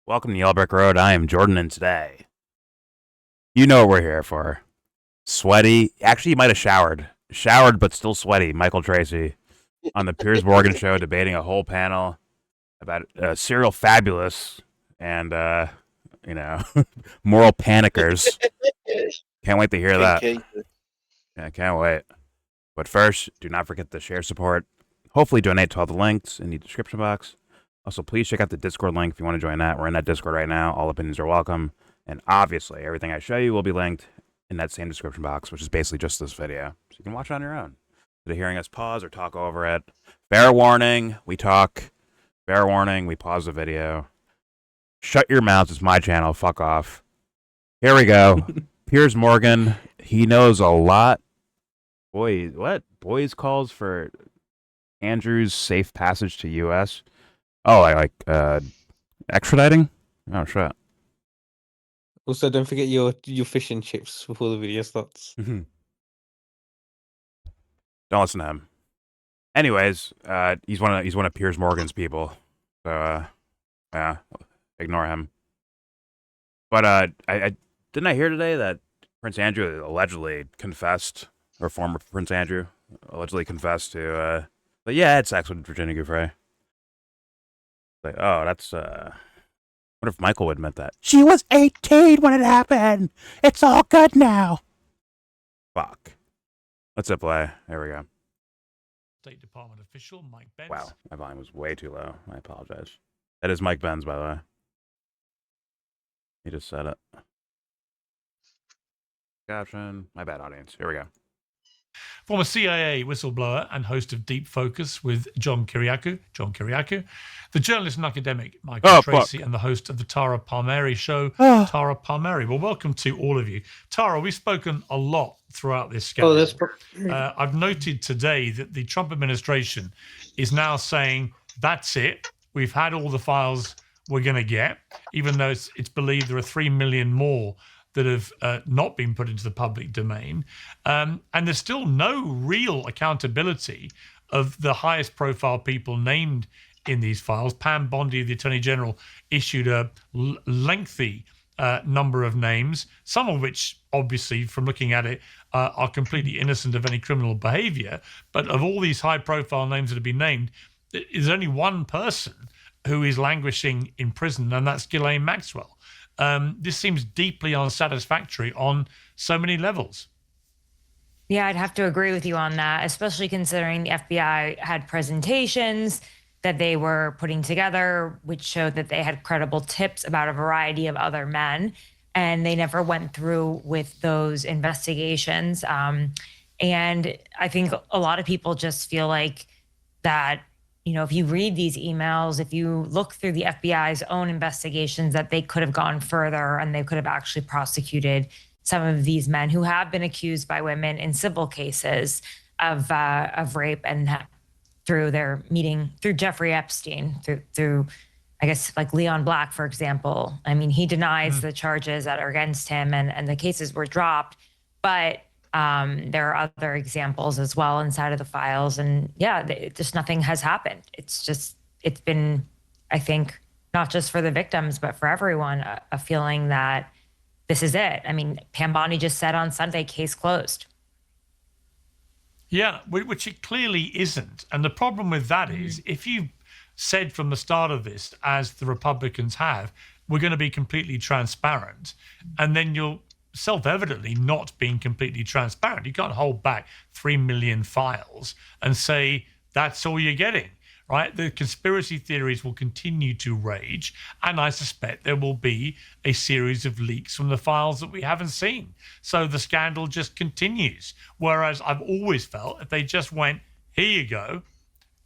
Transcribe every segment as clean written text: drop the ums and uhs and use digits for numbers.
Welcome to YellBro Road. I am Jordan, and today, you know what we're here for. Sweaty. Actually, you might have showered, but still sweaty. Michael Tracey on the Piers Morgan show, debating a whole panel about serial fabulous and moral panickers. Can't wait to hear that. Yeah, can't wait. But first, do not forget to share support. Hopefully, donate to all the links in the description box. Also, please check out the Discord link if you want to join that. We're in that Discord right now. All opinions are welcome. And obviously, everything I show you will be linked in that same description box, which is basically just this video. So you can watch it on your own. Instead of hearing us pause or talk over it. Fair warning, we talk. Fair warning, we pause the video. Shut your mouths, it's my channel. Fuck off. Here we go. Piers Morgan, he knows a lot. Boy, what? Boys calls for Andrew's safe passage to U.S. Oh, I like extraditing? Oh, shit. Also, don't forget your fish and chips before the video starts. Don't listen to him. Anyways, he's one of Piers Morgan's people. So, yeah, ignore him. But I hear today that Prince Andrew allegedly confessed, or former Prince Andrew allegedly confessed to, but yeah, I had sex with Virginia Giuffre. Like, oh, that's, what if Michael would admit that? She was 18 when it happened. It's all good now. Fuck. Let's hit play. There we go. State Department official Mike Benz. Wow, my volume was way too low. I apologize. That is Mike Benz, by the way. He just said it. Caption. My bad, audience. Here we go. Former CIA whistleblower and host of Deep Focus with John Kiriakou, the journalist and academic Michael Tracey, and the host of the Tara Palmeri show, Tara Palmeri. Well, welcome to all of you. Tara, we've spoken a lot throughout this scandal. I've noted today that the Trump administration is now saying, that's it. We've had all the files we're going to get, even though it's believed there are 3 million more that have not been put into the public domain. And there's still no real accountability of the highest profile people named in these files. Pam Bondi, the Attorney General, issued a lengthy number of names, some of which, obviously, from looking at it, are completely innocent of any criminal behavior. But of all these high profile names that have been named, there's only one person who is languishing in prison, and that's Ghislaine Maxwell. This seems deeply unsatisfactory on so many levels. Yeah, I'd have to agree with you on that, especially considering the FBI had presentations that they were putting together, which showed that they had credible tips about a variety of other men, and they never went through with those investigations. And I think a lot of people just feel like that, you know, if you read these emails, if you look through the FBI's own investigations, that they could have gone further and they could have actually prosecuted some of these men who have been accused by women in civil cases of rape, and through their meeting through Jeffrey Epstein, through I guess like Leon Black, for example. I mean, he denies the charges that are against him, and the cases were dropped, but there are other examples as well inside of the files, and yeah, just nothing has happened. It's been, I think, not just for the victims, but for everyone, a feeling that this is it. I mean, Pam Bondi just said on Sunday, case closed. Yeah, which it clearly isn't. And the problem with that is, if you said from the start of this, as the Republicans have, we're going to be completely transparent, and then you'll self-evidently not being completely transparent. You can't hold back 3 million files and say that's all you're getting, right? The conspiracy theories will continue to rage, and I suspect there will be a series of leaks from the files that we haven't seen. So the scandal just continues. Whereas I've always felt if they just went, here you go,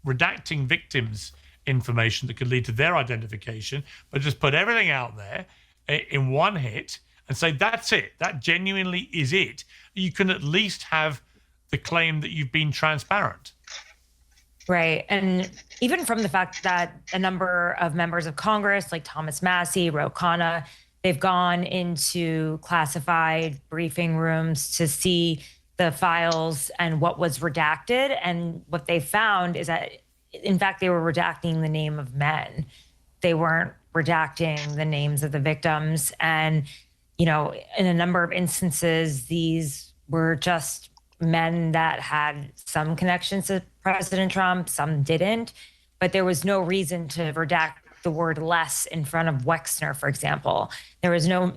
redacting victims' information that could lead to their identification, but just put everything out there in one hit and say, that's it, that genuinely is it, you can at least have the claim that you've been transparent. Right. And even from the fact that a number of members of Congress, like Thomas Massie, Ro Khanna, they've gone into classified briefing rooms to see the files and what was redacted. And what they found is that, in fact, they were redacting the name of men. They weren't redacting the names of the victims. And, you know, in a number of instances, these were just men that had some connections to President Trump, some didn't, but there was no reason to redact the word less in front of Wexner, for example. There was no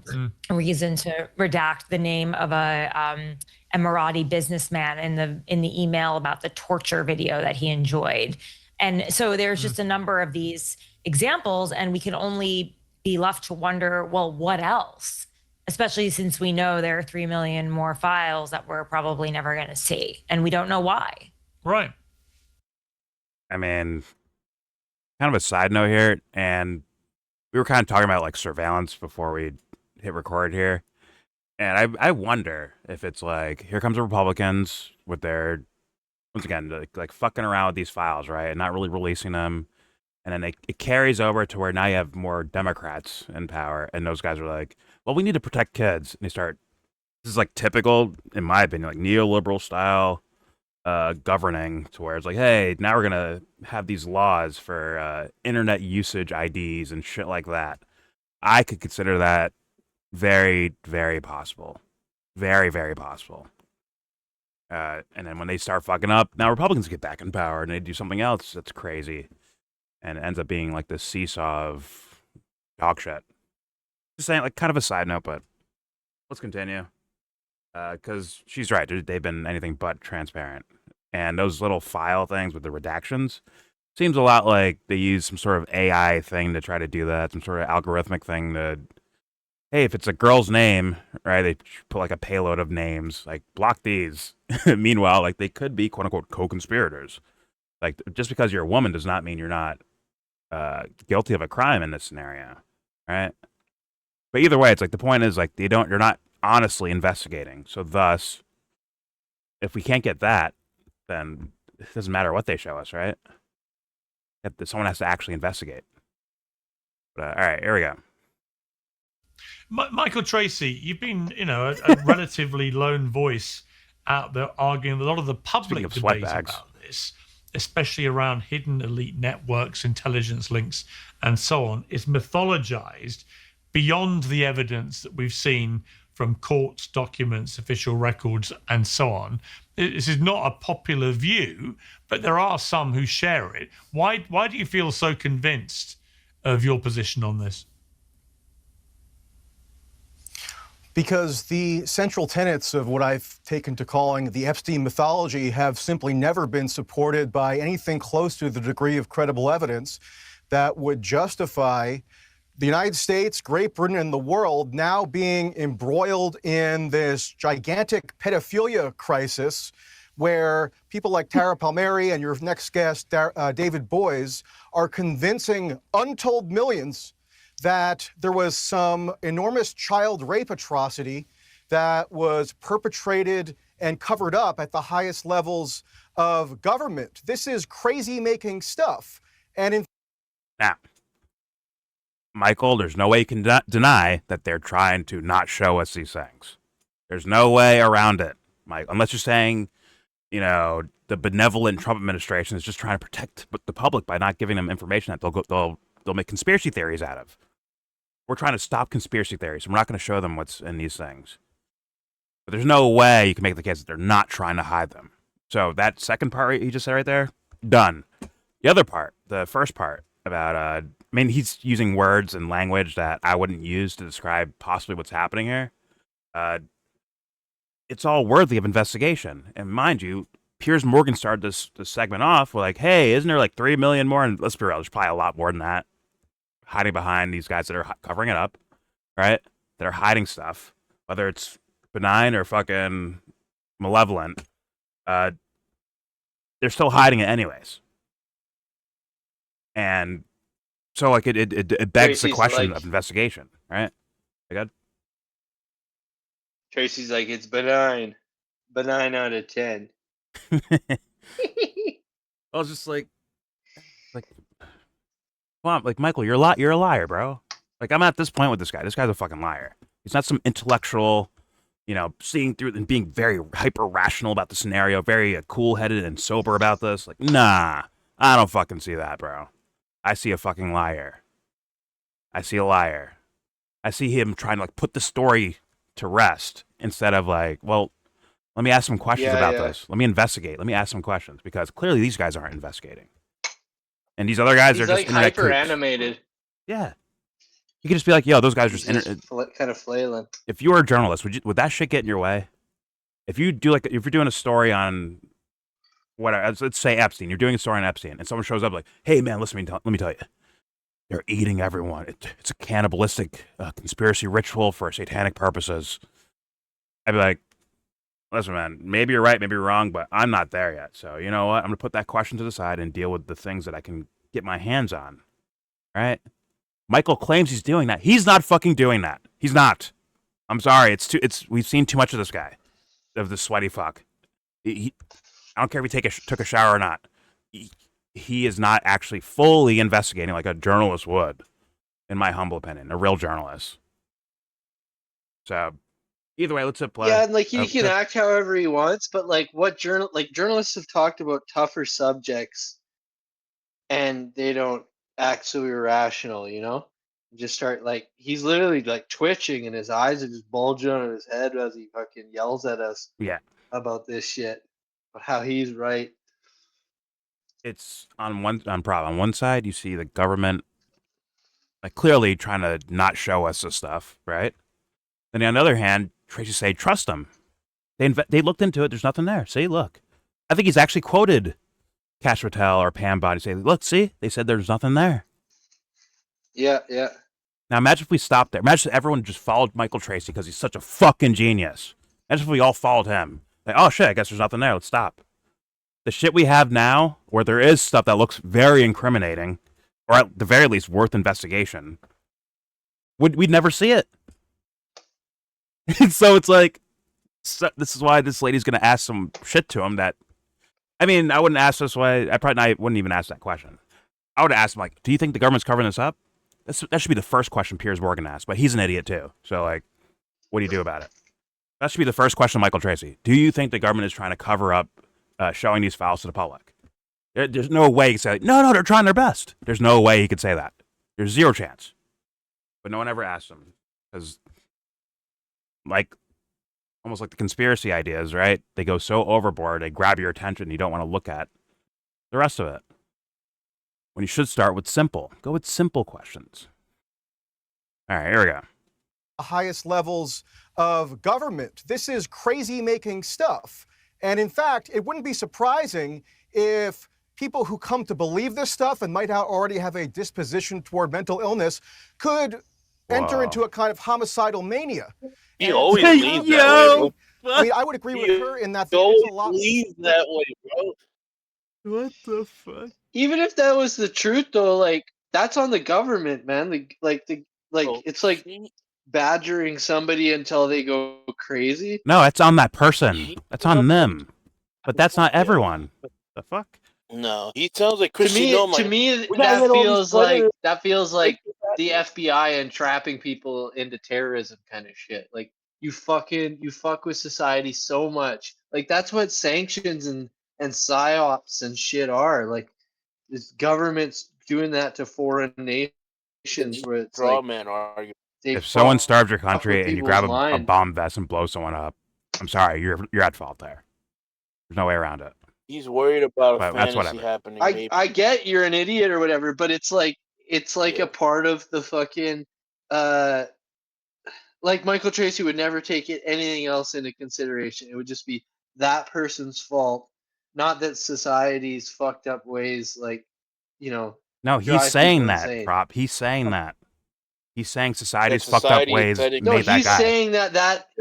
reason to redact the name of a Emirati businessman in the email about the torture video that he enjoyed. And so there's just a number of these examples, and we can only be left to wonder, well, what else? Especially since we know there are 3 million more files that we're probably never going to see, and we don't know why. Right. I mean, kind of a side note here, and we were kind of talking about like surveillance before we hit record here. And I wonder if it's like, here comes the Republicans with their, once again, like fucking around with these files, right? And not really releasing them. And then it carries over to where now you have more Democrats in power. And those guys are like, well, we need to protect kids. And they start, this is like typical, in my opinion, like neoliberal style governing, to where it's like, hey, now we're going to have these laws for internet usage IDs and shit like that. I could consider that very, very possible. Very, very possible. And then when they start fucking up, now Republicans get back in power and they do something else that's crazy. And it ends up being like this seesaw of dog shit. Just saying, like, kind of a side note, but let's continue. Because she's right. They've been anything but transparent. And those little file things with the redactions seems a lot like they use some sort of AI thing to try to do that, some sort of algorithmic thing to, hey, if it's a girl's name, right, they put like a payload of names, like block these. Meanwhile, like they could be quote unquote co-conspirators. Like just because you're a woman does not mean you're not guilty of a crime in this scenario, right? But either way, it's like the point is like you're not honestly investigating. So thus, if we can't get that, then it doesn't matter what they show us, right? Someone has to actually investigate. But, all right, here we go. Michael Tracey, you've been, a relatively lone voice out there arguing a lot of the public debate about this, especially around hidden elite networks, intelligence links, and so on, is mythologized beyond the evidence that we've seen from courts, documents, official records, and so on. This is not a popular view, but there are some who share it. Why do you feel so convinced of your position on this? Because the central tenets of what I've taken to calling the Epstein mythology have simply never been supported by anything close to the degree of credible evidence that would justify the United States, Great Britain, and the world now being embroiled in this gigantic pedophilia crisis where people like Tara Palmeri and your next guest, David Boies, are convincing untold millions that there was some enormous child rape atrocity that was perpetrated and covered up at the highest levels of government. This is crazy-making stuff. And now, Michael, there's no way you can deny that they're trying to not show us these things. There's no way around it, Mike, unless you're saying, the benevolent Trump administration is just trying to protect the public by not giving them information that they'll make conspiracy theories out of. We're trying to stop conspiracy theories, and we're not going to show them what's in these things. But there's no way you can make the case that they're not trying to hide them. So that second part you just said right there, done. The other part, the first part about, he's using words and language that I wouldn't use to describe possibly what's happening here. It's all worthy of investigation. And mind you, Piers Morgan started this segment off with like, hey, isn't there like 3 million more? And let's be real, there's probably a lot more than that hiding behind these guys that are covering it up, right? That are hiding stuff, whether it's benign or fucking malevolent. They're still hiding it anyways. And so, like, it begs the question of investigation, right? Good? Tracy's like, it's benign. Benign out of 10. I was just like, come on, like, Michael, you're a liar, bro. Like, I'm at this point with this guy. This guy's a fucking liar. He's not some intellectual, seeing through and being very hyper rational about the scenario, very cool-headed and sober about this. Like, nah, I don't fucking see that, bro. I see a fucking liar. I see a liar. I see him trying to like put the story to rest instead of like, well, let me ask some questions about this. Let me investigate. Let me ask some questions because clearly these guys aren't investigating. And these other guys are just internet hyper creeps. animated. Yeah. You could just be like, yo, those guys are just kind of flailing. If you were a journalist, would that shit get in your way? If you do if you're doing a story on whatever, let's say Epstein, you're doing a story on Epstein, and someone shows up like, hey man, let me tell you, they're eating everyone. It's a cannibalistic conspiracy ritual for satanic purposes. I'd be like, listen, man, maybe you're right, maybe you're wrong, but I'm not there yet. So you know what? I'm gonna put that question to the side and deal with the things that I can get my hands on. All right? Michael claims he's doing that. He's not fucking doing that. He's not. I'm sorry. We've seen too much of this guy, of this sweaty fuck. I don't care if he took a shower or not. He is not actually fully investigating like a journalist would, in my humble opinion, a real journalist. So, either way, let's play. Yeah, and like he can act however he wants, but like journalists have talked about tougher subjects, and they don't act so irrational, you know? Just start like he's literally like twitching and his eyes are just bulging on his head as he fucking yells at us about this shit. How he's right. It's on one side you see the government like clearly trying to not show us this stuff, right? Then on the other hand, Tracey say trust them. They looked into it, there's nothing there. See, look. I think he's actually quoted Cash Patel or Pam Bondi say, look, see, they said there's nothing there. Yeah, yeah. Now imagine if we stopped there. Imagine if everyone just followed Michael Tracey because he's such a fucking genius. Imagine if we all followed him. Like, oh shit, I guess there's nothing there. Let's stop. The shit we have now, where there is stuff that looks very incriminating, or at the very least worth investigation, we'd never see it. So it's like, this is why this lady's gonna ask some shit to him that, I mean, I wouldn't ask this way. I probably wouldn't even ask that question. I would ask him, like, do you think the government's covering this up? That should be the first question Piers Morgan asked, but he's an idiot too. So, like, what do you do about it? That should be the first question, Michael Tracey. Do you think the government is trying to cover up showing these files to the public? There's no way he could say, no, they're trying their best. There's no way he could say that. There's zero chance. But no one ever asked him. Because, like, almost like the conspiracy ideas, right? They go so overboard, they grab your attention, you don't want to look at the rest of it. When you should start with simple. Go with simple questions. All right, here we go. The highest levels of government. This is crazy making stuff. And in fact, it wouldn't be surprising if people who come to believe this stuff and might already have a disposition toward mental illness could enter into a kind of homicidal mania. He always believes that way. I mean, I would agree with her in that there is a lot. Believes that way, bro. What the fuck? Even if that was the truth, though, like that's on the government, man. It's like badgering somebody until they go crazy. No, it's on that person. That's on them. But that's not everyone. The fuck? No, he sounds like To me, that feels like the FBI entrapping people into terrorism kind of shit. Like you fuck with society so much. Like that's what sanctions and psyops and shit are. Like this government's doing that to foreign nations where it's like if someone starves your country and you grab a bomb vest and blow someone up, I'm sorry, you're at fault there. There's no way around it. He's worried about a fantasy happening. I get you're an idiot or whatever, but it's like a part of the fucking like Michael Tracey would never take anything else into consideration. It would just be that person's fault, not that society's fucked up ways, like, you know. No, he's saying that, Prop. He's saying that. He's saying society's fucked up ways made that guy.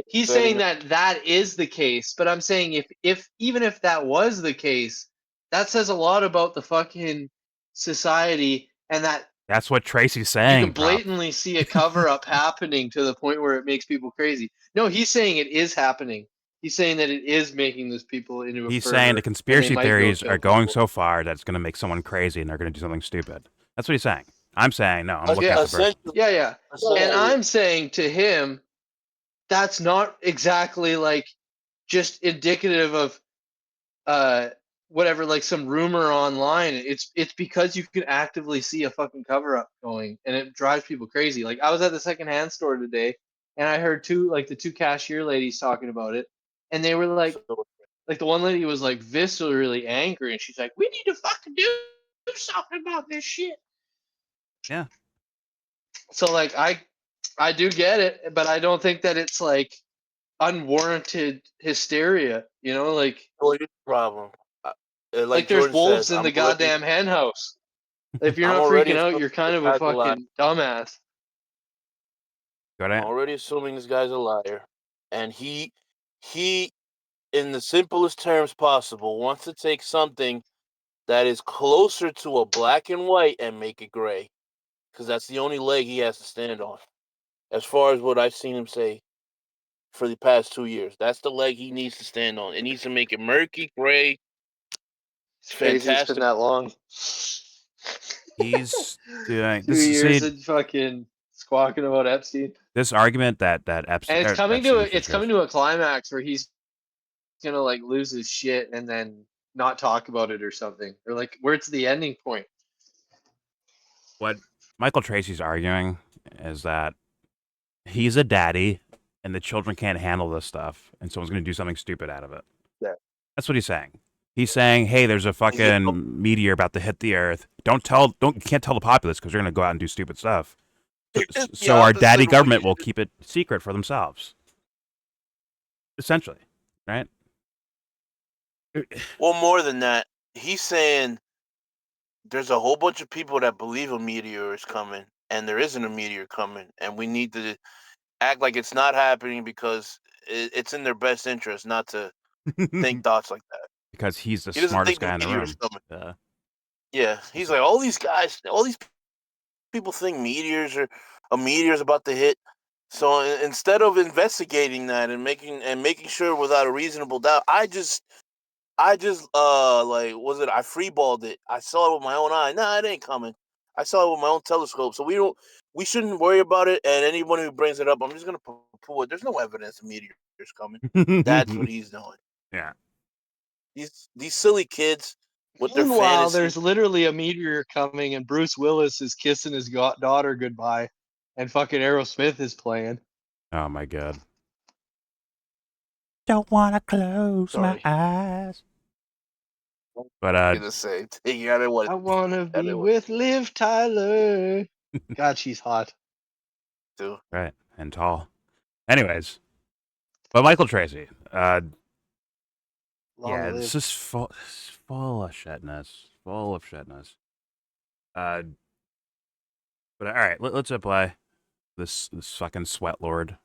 He's saying that is the case. But I'm saying if even if that was the case, that says a lot about the fucking society, and that's what Tracey's saying. You can blatantly see a cover up happening to the point where it makes people crazy. No, he's saying it is happening. He's saying that it is making those people into a He's saying the conspiracy theories are going so far that it's going to make someone crazy and they're going to do something stupid. That's what he's saying. I'm saying, no, I'm looking at the person. Yeah. And I'm saying to him, that's not exactly like just indicative of whatever, like some rumor online. It's because you can actively see a fucking cover up going, and it drives people crazy. Like I was at the secondhand store today, and I heard the two cashier ladies talking about it, and they were like the one lady was like viscerally angry, and she's like, "We need to fucking do something about this shit." Yeah. So like I do get it, but I don't think that it's like unwarranted hysteria. You know, like Well, here's the problem. like there's Jordan wolves says, in the goddamn hen house. If you're I'm not already freaking out, assuming you're kind this of a guy's a liar. fucking dumbass. Go I'm ahead. already assuming this guy's a liar, and he, in the simplest terms possible, wants to take something that is closer to a black and white and make it gray, because that's the only leg he has to stand on. As far as what I've seen him say for the past 2 years, that's the leg he needs to stand on. It needs to make it murky, gray. It's crazy. It's been that long. He's doing 2 years and fucking squawking about Epstein. This argument that Epstein, and it's coming to a climax where he's gonna like lose his shit and then not talk about it or something, or like where's the ending point? What Michael Tracey's arguing is that he's a daddy and the children can't handle this stuff, and someone's going to do something stupid out of it. Yeah. That's what he's saying. He's saying, hey, there's a fucking meteor about to hit the earth. You can't tell the populace because they're going to go out and do stupid stuff. So our daddy government will keep it secret for themselves. Essentially, right? Well, more than that, he's saying there's a whole bunch of people that believe a meteor is coming, and there isn't a meteor coming, and we need to act like it's not happening because it's in their best interest not to think thoughts like that. Because he's the smartest guy in the room. Yeah, he's like, all these people think a meteor's about to hit. So instead of investigating that and making sure without a reasonable doubt, I freeballed it. I saw it with my own eye. Nah, it ain't coming. I saw it with my own telescope. So we shouldn't worry about it. And anyone who brings it up, I'm just gonna poo it. There's no evidence a meteor is coming. That's what he's doing. Yeah. These silly kids with their Meanwhile, fantasy. there's literally a meteor coming, and Bruce Willis is kissing his daughter goodbye, and fucking Aerosmith is playing. Oh my god. Don't wanna close my eyes. But I'm gonna say, I wanna be with Liv Tyler. God, she's hot. Too. Right, and tall. Anyways, but Michael Tracey, it's just full of shitness. Full of shitness. But all right, let's apply this fucking sweat lord.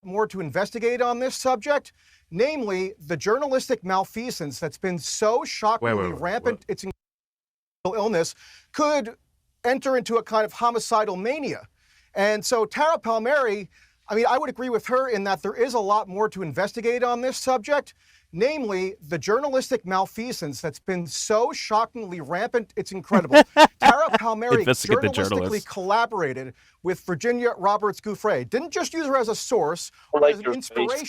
More to investigate on this subject, namely the journalistic malfeasance that's been so shockingly rampant. Its illness could enter into a kind of homicidal mania. And so Tara Palmeri, I mean, I would agree with her in that there is a lot more to investigate on this subject, namely the journalistic malfeasance that's been so shockingly rampant, it's incredible. Tara Palmeri journalistically collaborated with Virginia Roberts Giuffre. Didn't just use her as a source or as an inspiration,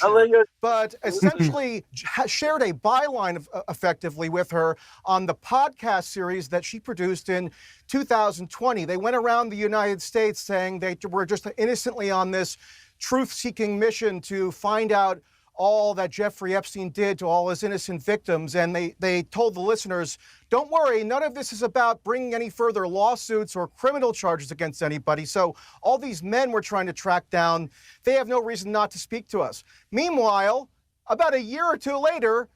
but essentially shared a byline effectively with her on the podcast series that she produced in 2020. They went around the United States saying they were just innocently on this truth-seeking mission to find out all that Jeffrey Epstein did to all his innocent victims. And they told the listeners, don't worry, none of this is about bringing any further lawsuits or criminal charges against anybody. So all these men we're trying to track down, they have no reason not to speak to us. Meanwhile, about a year or two later,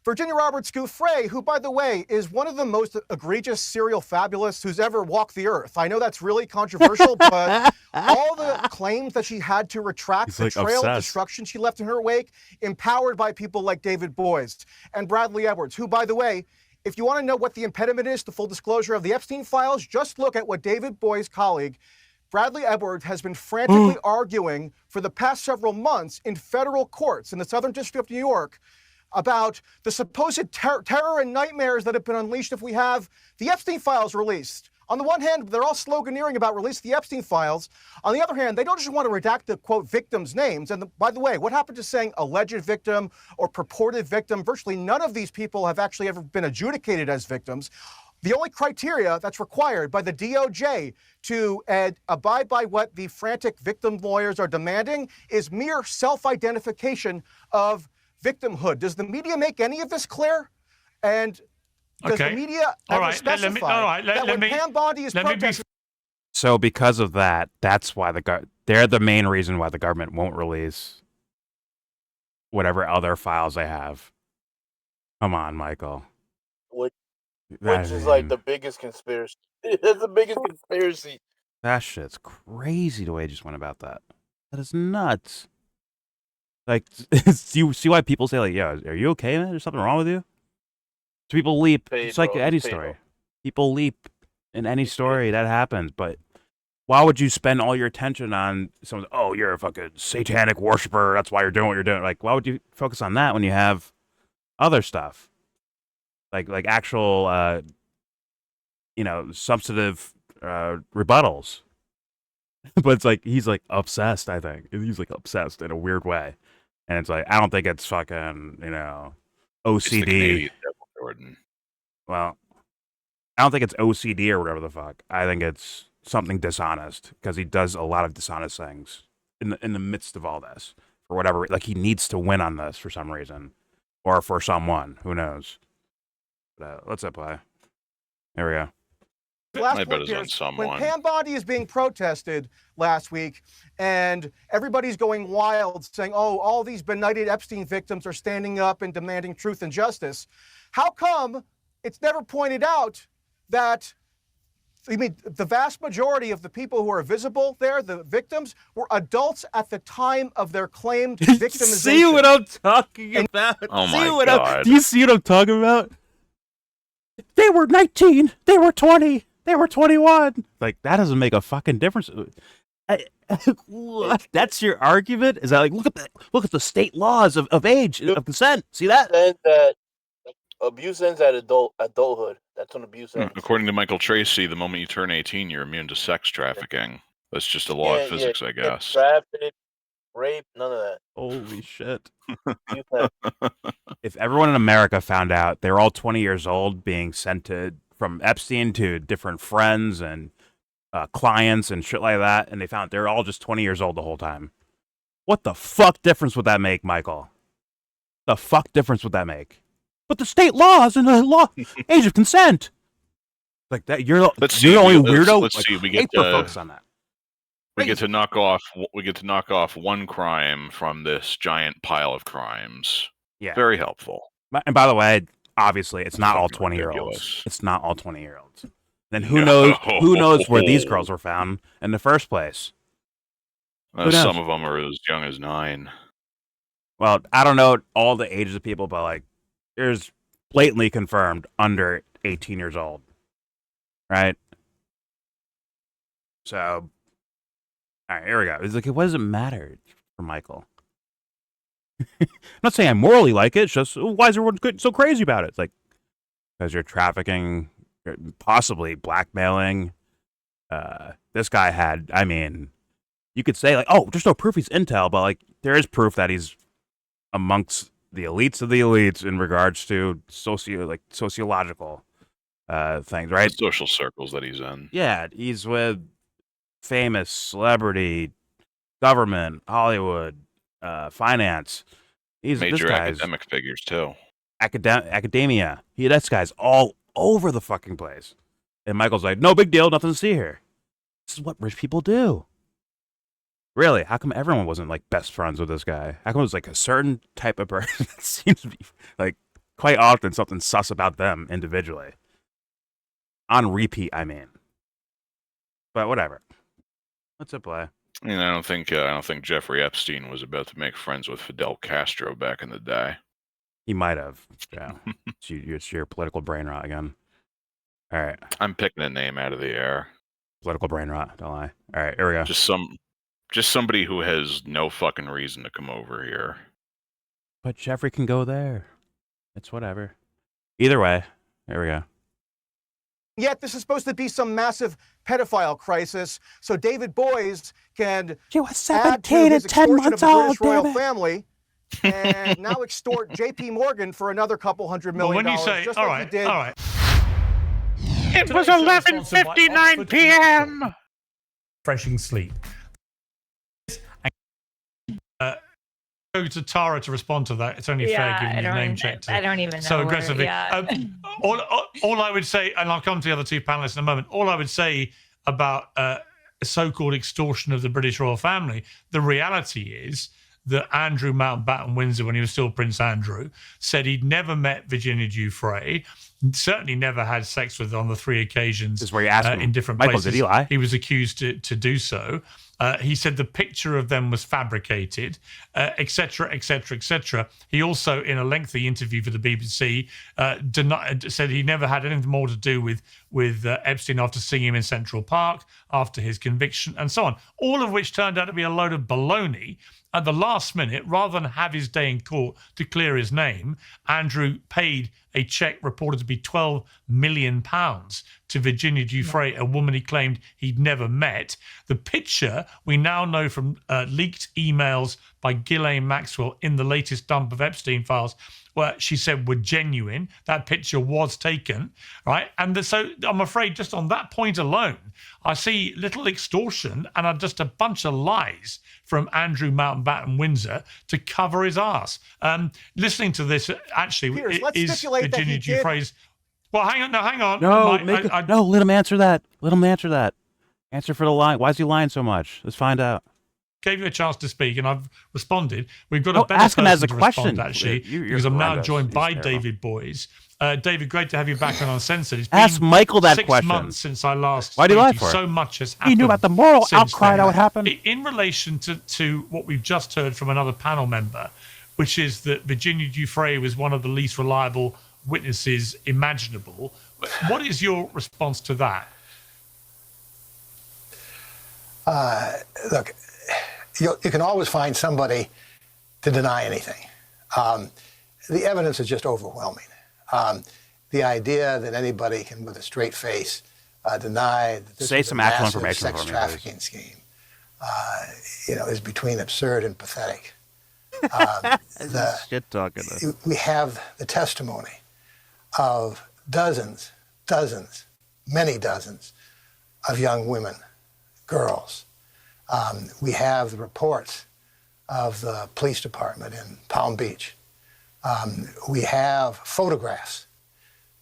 Virginia Roberts Giuffre, who, by the way, is one of the most egregious serial fabulists who's ever walked the earth. I know that's really controversial, but all the claims that she had to retract, the trail of destruction she left in her wake, empowered by people like David Boies and Bradley Edwards, who, by the way, if you want to know what the impediment is to full disclosure of the Epstein files, just look at what David Boies' colleague, Bradley Edwards, has been frantically arguing for the past several months in federal courts in the Southern District of New York about the supposed terror and nightmares that have been unleashed if we have the Epstein files released On the one hand, they're all sloganeering about release the Epstein files. On the other hand, they don't just want to redact the, quote, victims' names. And by the way, what happened to saying alleged victim or purported victim? Virtually none of these people have actually ever been adjudicated as victims. The only criteria that's required by the DOJ to abide by what the frantic victim lawyers are demanding is mere self-identification of victimhood. Does the media make any of this clear? And does the media ever specify that when Pam Bondi is protesting? So because of that, that's why they're the main reason why the government won't release whatever other files they have. Come on, Michael. Which is like the biggest conspiracy. That's the biggest conspiracy. That shit's crazy the way he just went about that. That is nuts. Like, do you see why people say, like, yo, are you okay, man? There's something wrong with you? So people leap. It's like any story. People leap in any story that happens. But why would you spend all your attention on someone? Oh, you're a fucking satanic worshiper. That's why you're doing what you're doing. Like, why would you focus on that when you have other stuff? Like actual, substantive rebuttals. But it's like, he's like obsessed, I think. He's like obsessed in a weird way. And it's like, I don't think it's fucking, OCD. Well, I don't think it's OCD or whatever the fuck. I think it's something dishonest because he does a lot of dishonest things in the midst of all this for whatever. Like, he needs to win on this for some reason or for someone. Who knows? But let's play. There we go. Last point, Piers, when Pam Bondi is being protested last week and everybody's going wild saying, oh, all these benighted Epstein victims are standing up and demanding truth and justice, how come it's never pointed out that, the vast majority of the people who are visible there, the victims, were adults at the time of their claimed victimization? See what I'm talking about? Oh my God. Do you see what I'm talking about? They were 19. They were 20. They were 21. Like, that doesn't make a fucking difference. What? That's your argument? Is that like, look at the state laws of age, of consent. See that? That abuse ends at adulthood. That's when abuse ends. According to Michael Tracey, the moment you turn 18, you're immune to sex trafficking. That's just a law of physics, I guess. Traffic, rape, none of that. Holy shit. If everyone in America found out they were all 20 years old being sent from Epstein to different friends and clients and shit like that, and they found they're all just 20 years old the whole time, what the fuck difference would that make, Michael? The fuck difference would that make? But the state laws and the law, age of consent, like that. You're the only weirdo. Let's see. We get to focus on that. We get to knock off one crime from this giant pile of crimes. Yeah, very helpful. And by the way, obviously, it's not all 20-year-olds. It's not all 20-year-olds. Then who knows? Who knows where these girls were found in the first place? Some of them are as young as 9. Well, I don't know all the ages of people, but like, there's blatantly confirmed under 18 years old, right? So, all right, here we go. It's like, what does it matter for Michael? I'm not saying I morally like it. It's just, why is everyone so crazy about it? It's like, because you're trafficking, possibly blackmailing. This guy had, you could say like, oh, there's no proof he's intel, but like, there is proof that he's amongst the elites of the elites in regards to sociological things, right? The social circles that he's in. Yeah, he's with famous celebrity, government, Hollywood, finance. He's major academic figures too. Academia. This guy's all over the fucking place. And Michael's like, no big deal, nothing to see here. This is what rich people do. Really? How come everyone wasn't like best friends with this guy? How come it was like a certain type of person that seems to be like quite often something sus about them individually? On repeat, But whatever. Let's play. I mean, I don't think Jeffrey Epstein was about to make friends with Fidel Castro back in the day. He might have. Yeah. It's your political brain rot again. All right. I'm picking a name out of the air. Political brain rot. Don't lie. All right. Here we go. Just somebody who has no fucking reason to come over here. But Jeffrey can go there. It's whatever. Either way, there we go. Yet this is supposed to be some massive pedophile crisis, so David Boies can She was add to 17 his and 10 extortion months of the old, British royal damn it. family, and now extort J.P. Morgan for another couple $100 million. When you say, just all like he right, did. all right. It was 11:59 p.m. Refreshing sleep. Go to Tara to respond to that. It's only fair given your name checked. I don't even know. So aggressively. Yeah. All I would say, and I'll come to the other two panelists in a moment, all I would say about so-called extortion of the British royal family, the reality is that Andrew Mountbatten Windsor, when he was still Prince Andrew, said he'd never met Virginia Giuffre, certainly never had sex with her on the 3 occasions This is where you ask him, in different Michael, places. did he lie? He was accused to do so. He said the picture of them was fabricated, etc., etc., etc. He also, in a lengthy interview for the BBC, said he never had anything more to do with Epstein after seeing him in Central Park, after his conviction, and so on. All of which turned out to be a load of baloney. At the last minute, rather than have his day in court to clear his name, Andrew paid a cheque reported to be £12 million to Virginia Giuffre, a woman he claimed he'd never met. The picture, we now know from leaked emails by Ghislaine Maxwell in the latest dump of Epstein files, where she said were genuine. That picture was taken, right? And so I'm afraid just on that point alone, I see little extortion and just a bunch of lies from Andrew Mountbatten Windsor to cover his ass. Listening to this, actually, Piers, let's is stipulate that Virginia he did. Giuffre's. Well, hang on. No, no, let him answer that. Let him answer that. Answer for the lie. Why is he lying so much? Let's find out. Gave you a chance to speak, and I've responded. We've got No, a better ask him person as a to question. respond, actually, You're because I'm now horrendous. joined He's by terrible. David Boies. David, great to have you back on Uncensored. It's Ask been Michael that 6 question. months since I last Why'd he spoke lie to you. for it? So much has happened. He knew about the moral since outcry then. that would happen. In relation to what we've just heard from another panel member, which is that Virginia Giuffre was one of the least reliable witnesses imaginable. What is your response to that? Look, you can always find somebody to deny anything. The evidence is just overwhelming. The idea that anybody can, with a straight face, deny that this Say is some a actual massive information sex for me, trafficking scheme, is between absurd and pathetic. Shit talking. We have the testimony of dozens, many dozens of young women, girls. We have the reports of the police department in Palm Beach. We have photographs,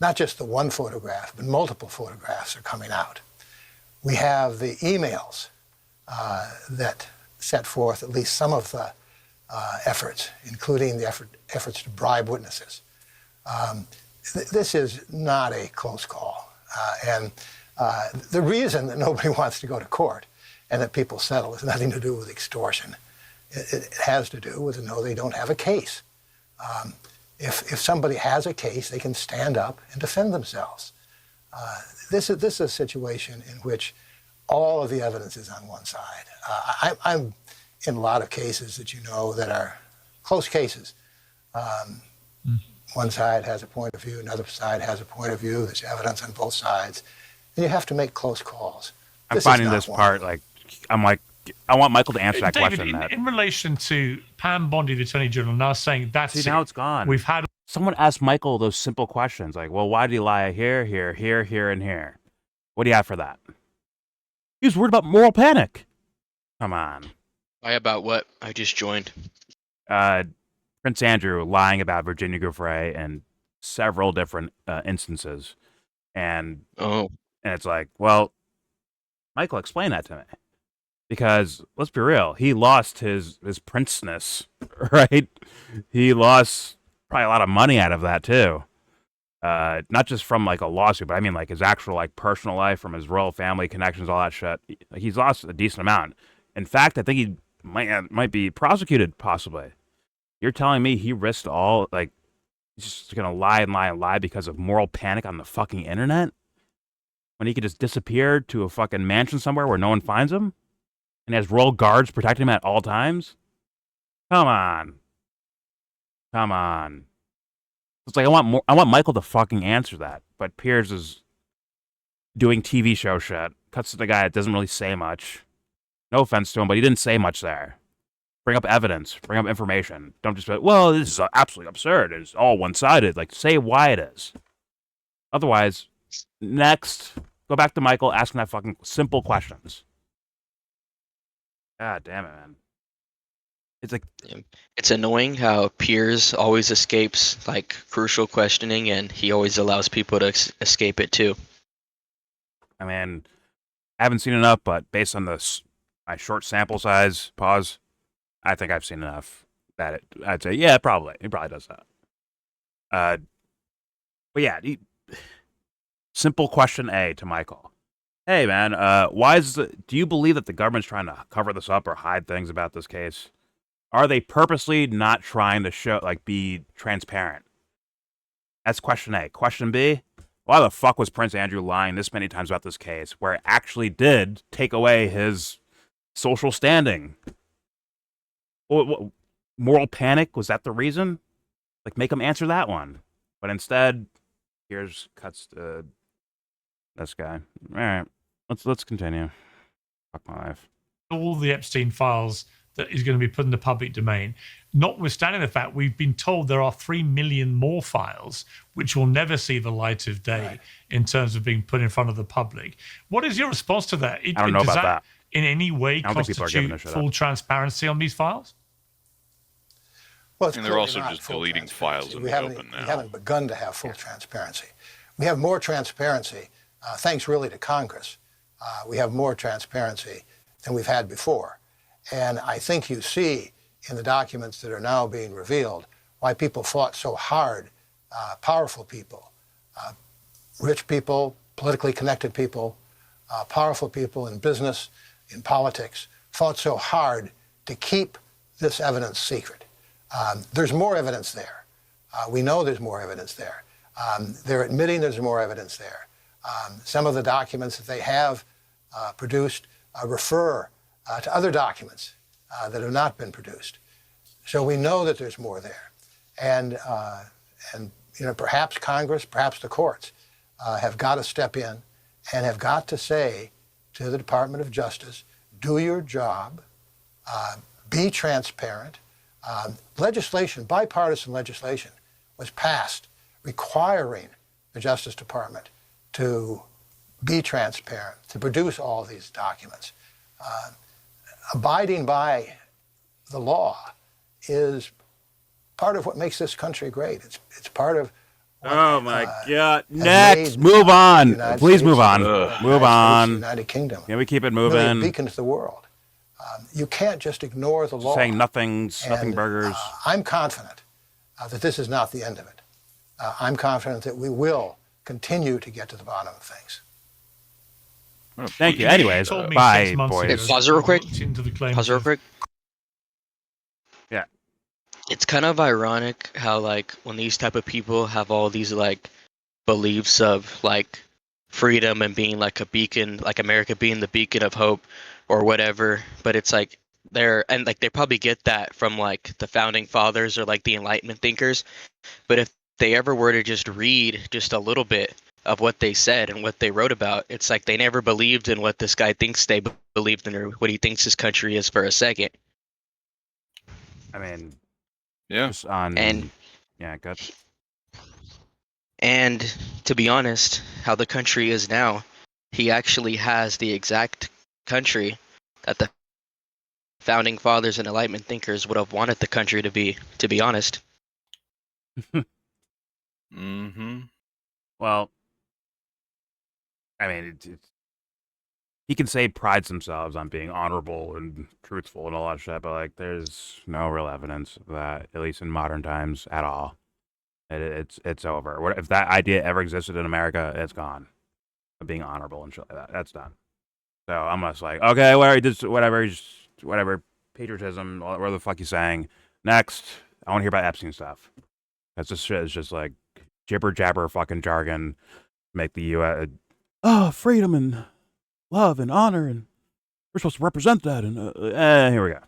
not just the one photograph, but multiple photographs are coming out. We have the emails that set forth at least some of the efforts, including the efforts to bribe witnesses. This is not a close call. And the reason that nobody wants to go to court and that people settle has nothing to do with extortion. It has to do with they don't have a case. If somebody has a case, they can stand up and defend themselves. This is a situation in which all of the evidence is on one side. I'm in a lot of cases that that are close cases. One side has a point of view, another side has a point of view. There's evidence on both sides, and you have to make close calls. I'm finding this part I want Michael to answer that David, question. In relation to Pam Bondi, the Attorney General, now saying that's See, now it's gone. We've had someone ask Michael those simple questions like, well, why did he lie here, and here? What do you have for that? He was worried about moral panic. Come on. Lie about what? I just joined. Prince Andrew lying about Virginia Giuffre in several different instances. And it's like, well, Michael, explain that to me. Because let's be real, he lost his princeness, right? He lost probably a lot of money out of that too. Not just from a lawsuit, but I mean his actual personal life, from his royal family connections, all that shit. He's lost a decent amount. In fact, I think he might be prosecuted possibly. You're telling me he risked all he's just gonna lie and lie and lie because of moral panic on the fucking internet? When he could just disappear to a fucking mansion somewhere where no one finds him? And has royal guards protecting him at all times? Come on. It's like I want Michael to fucking answer that. But Piers is doing TV show shit. Cuts to the guy that doesn't really say much. No offense to him, but he didn't say much there. Bring up evidence. Bring up information. Don't just be like, well, this is absolutely absurd. It's all one-sided. Like, say why it is. Otherwise, next, go back to Michael asking that fucking simple questions. God damn it, man. It's like... It's annoying how Piers always escapes, like, crucial questioning, and he always allows people to escape it, too. I mean, I haven't seen enough, but based on my short sample size, I think I've seen enough that I'd say, yeah, probably. He probably does that. But yeah, simple question A to Michael. Hey, man, do you believe that the government's trying to cover this up or hide things about this case? Are they purposely not trying to be transparent? That's question A. Question B, why the fuck was Prince Andrew lying this many times about this case where it actually did take away his social standing? What, moral panic? Was that the reason? Like, make him answer that one. But instead, here's cuts to this guy. All right, let's continue. Fuck my life. All the Epstein files that is going to be put in the public domain, notwithstanding the fact we've been told there are 3 million more files which will never see the light of day in terms of being put in front of the public. What is your response to that? I don't know about that. In any way constitute full transparency on these files? Well, and they're also just deleting files in the open now. We haven't begun to have full transparency. We have more transparency, thanks really to Congress. We have more transparency than we've had before. And I think you see in the documents that are now being revealed why people fought so hard, powerful people, rich people, politically connected people, powerful people in business, in politics, fought so hard to keep this evidence secret. There's more evidence there. We know there's more evidence there. They're admitting there's more evidence there. Some of the documents that they have produced refer to other documents that have not been produced. So we know that there's more there. And perhaps Congress, perhaps the courts have got to step in and have got to say to the Department of Justice, do your job, be transparent. Legislation, bipartisan legislation, was passed requiring the Justice Department to be transparent, to produce all these documents. Abiding by the law is part of what makes this country great. It's part of what, oh my God! Next, move on. Please move on. Move on. United Kingdom. Can we keep it moving? Really a beacon to the world. You can't just ignore the law. Saying nothing burgers. I'm confident that this is not the end of it. I'm confident that we will continue to get to the bottom of things. Thank you. Anyways, bye, boys. Hey, pause real quick. Yeah. It's kind of ironic how, like, when these type of people have all these, like, beliefs of, like, freedom and being, like, a beacon, like America being the beacon of hope or whatever, but it's, like, they probably get that from, like, the founding fathers or, like, the Enlightenment thinkers, but if they ever were to just read just a little bit of what they said and what they wrote about, it's like they never believed in what this guy thinks they believed in or what he thinks his country is for a second. I mean, yeah. Good. And to be honest, how the country is now, he actually has the exact country that the founding fathers and Enlightenment thinkers would have wanted the country to be honest. Mm-hmm. Well, I mean, he can say prides themselves on being honorable and truthful and all that shit, but, like, there's no real evidence of that, at least in modern times, at all. It's over. If that idea ever existed in America, it's gone. Of being honorable and shit like that, that's done. So I'm just like, okay, whatever, patriotism, whatever the fuck you saying. Next, I want to hear about Epstein stuff. That's just shit. It's just like jibber jabber fucking jargon. Make the U.S. Freedom and love and honor, and we're supposed to represent that. And here we go.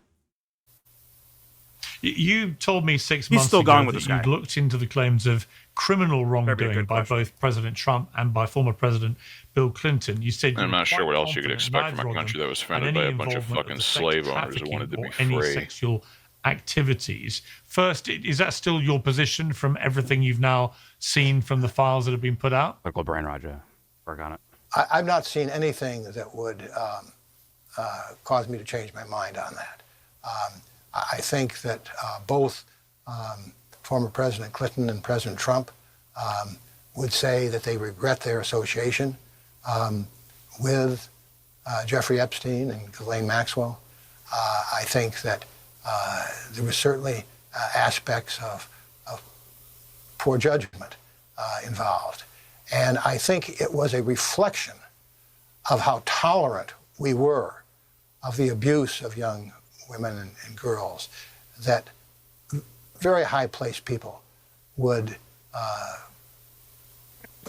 You told me 6 He's months still ago going with that this guy. you'd looked into the claims of criminal wrongdoing by question. both President Trump and by former President Bill Clinton. You said I'm not sure what else you could expect from a country that was founded by a bunch of fucking slave owners who wanted to be any free. sexual activities. First, is that still your position from everything you've now seen from the files that have been put out? Clinical brain, Roger. Work on it. I've not seen anything that would cause me to change my mind on that. I think that both former President Clinton and President Trump would say that they regret their association with Jeffrey Epstein and Ghislaine Maxwell. I think that there were certainly aspects of poor judgment involved. And I think it was a reflection of how tolerant we were of the abuse of young women and girls that very high-placed people would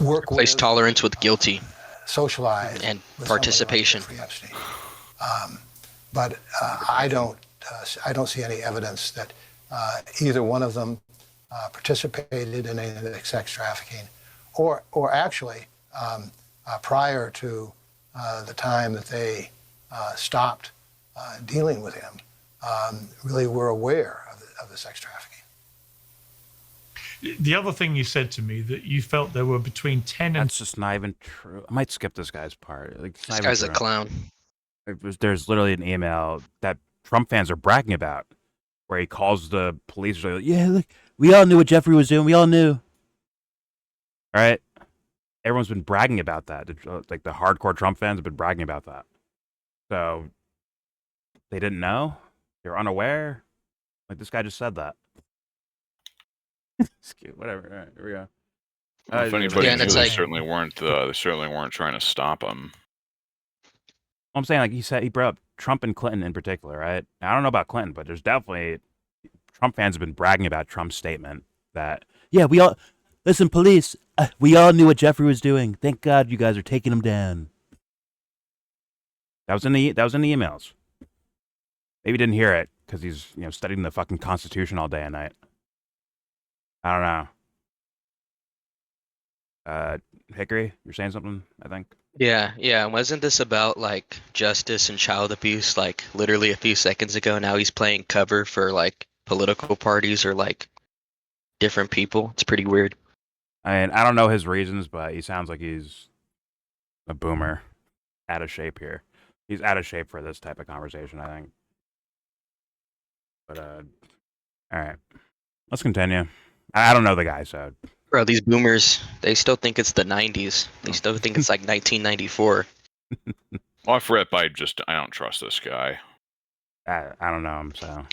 work Replace with, tolerance with guilty socialize and with participation. somebody like Jeffrey Epstein. But I don't see any evidence that either one of them participated in any of the sex trafficking, or actually prior to the time that they stopped dealing with him, really were aware of the sex trafficking. The other thing you said to me that you felt there were between 10 and... That's just not even true. I might skip this guy's part. Like, This guy's a clown. There's literally an email that Trump fans are bragging about where he calls the police. Like, yeah, look, we all knew what Jeffrey was doing. We all knew. All right? Everyone's been bragging about that. Like, the hardcore Trump fans have been bragging about that. So, they didn't know? They were unaware? Like, this guy just said that. Whatever. All right, here we go. If anybody knew, they certainly weren't. They certainly weren't trying to stop him. I'm saying, like he brought up Trump and Clinton in particular, right? Now, I don't know about Clinton, but there's definitely Trump fans have been bragging about Trump's statement that, yeah, we all listen, police. We all knew what Jeffrey was doing. Thank God you guys are taking him down. That was in the emails. Maybe you didn't hear it because he's studying the fucking Constitution all day and night. I don't know. Hickory, you're saying something, I think? Yeah. Wasn't this about, like, justice and child abuse, like, literally a few seconds ago? Now he's playing cover for, like, political parties or, like, different people. It's pretty weird. I mean, I don't know his reasons, but he sounds like he's a boomer. Out of shape here. He's out of shape for this type of conversation, I think. But, all right. Let's continue. I don't know the guy, so... Bro, these boomers, they still think it's the 90s. They still think it's like 1994. Off rip, I don't trust this guy. I don't know him, so...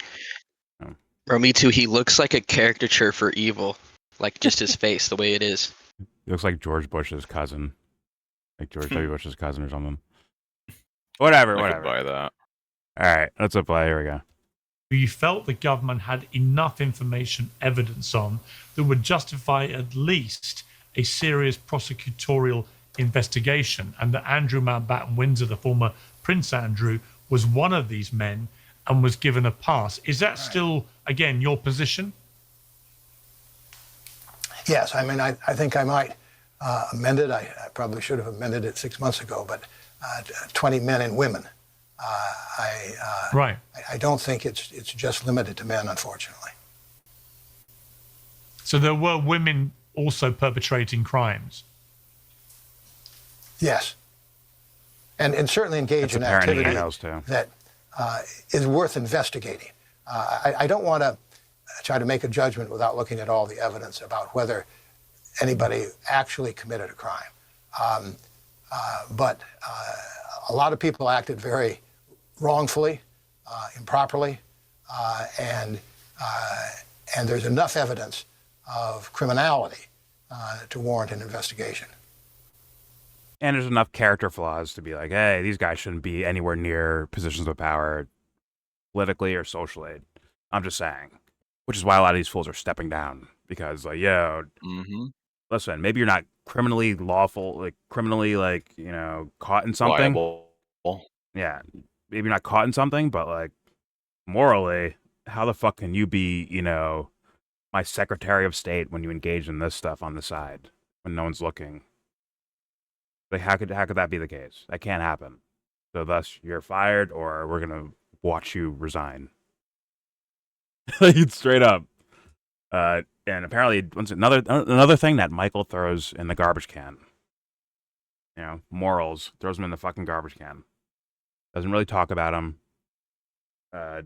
No. Bro, me too. He looks like a caricature for evil. Like, just his face, the way it is. He looks like George Bush's cousin. Like George W. Bush's cousin or something. Whatever. I could buy that. All right, let's apply. Here we go. You felt the government had enough information, evidence on, that would justify at least a serious prosecutorial investigation, and that Andrew Mountbatten Windsor, the former Prince Andrew, was one of these men and was given a pass. Is that still, again, your position? Yes, I mean, I think I might amend it. I probably should have amended it 6 months ago, but 20 men and women. Right. I don't think it's just limited to men, unfortunately. So there were women also perpetrating crimes? Yes. And certainly engage in activity that is worth investigating. I don't want to try to make a judgment without looking at all the evidence about whether anybody actually committed a crime. But a lot of people acted very wrongfully, improperly, and there's enough evidence of criminality to warrant an investigation. And there's enough character flaws to be like, hey, these guys shouldn't be anywhere near positions of power, politically or socially. I'm just saying. Which is why a lot of these fools are stepping down. Because, like, listen, maybe you're not criminally lawful, like, criminally, like, caught in something. Liable. Yeah. Maybe you're not caught in something, but, like, morally, how the fuck can you be, my Secretary of State when you engage in this stuff on the side when no one's looking? Like, how could that be the case? That can't happen. So thus, you're fired, or we're gonna watch you resign. Like, straight up. And apparently, another thing that Michael throws in the garbage can. Morals, throws them in the fucking garbage can. Doesn't really talk about them. A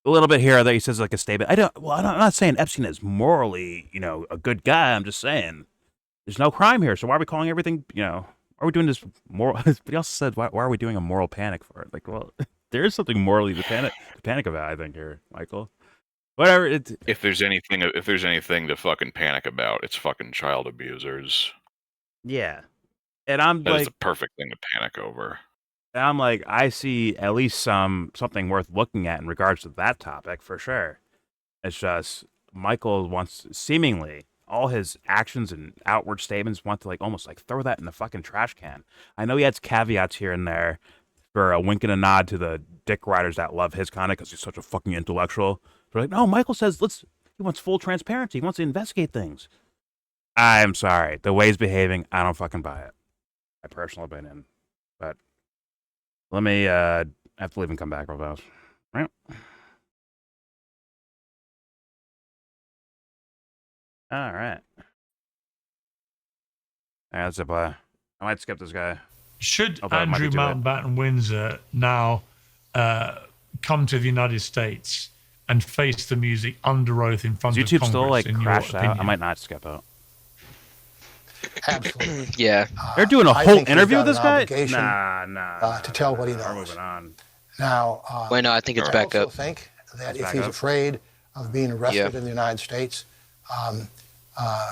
little bit here or there, he says like a statement. I'm not saying Epstein is morally, a good guy. I'm just saying there's no crime here. So why are we calling everything, why are we doing this moral? But also said, why are we doing a moral panic for it? Like, well, there is something morally to panic about, I think, here, Michael. Whatever. If there's anything to fucking panic about, it's fucking child abusers. Yeah. And that is the perfect thing to panic over. And I'm like, I see at least something worth looking at in regards to that topic for sure. It's just Michael wants, seemingly, all his actions and outward statements want to almost throw that in the fucking trash can. I know he adds caveats here and there for a wink and a nod to the dick riders that love his kind of because he's such a fucking intellectual. They're like, no, Michael says he wants full transparency. He wants to investigate things. I'm sorry. The way he's behaving, I don't fucking buy it. My personal opinion. But let me I have to leave and come back real fast. Right. All right. That's it, boy. I might skip this guy. Should Andrew Mountbatten Windsor now come to the United States and face the music under oath in front of Congress? YouTube still crashed out? I might not skip out. Absolutely. Yeah. They're doing a whole interview with this guy? Nah. To tell what he knows. We're moving on. Now, no, I think it's back up. I also think that if he's afraid of being arrested in the United States,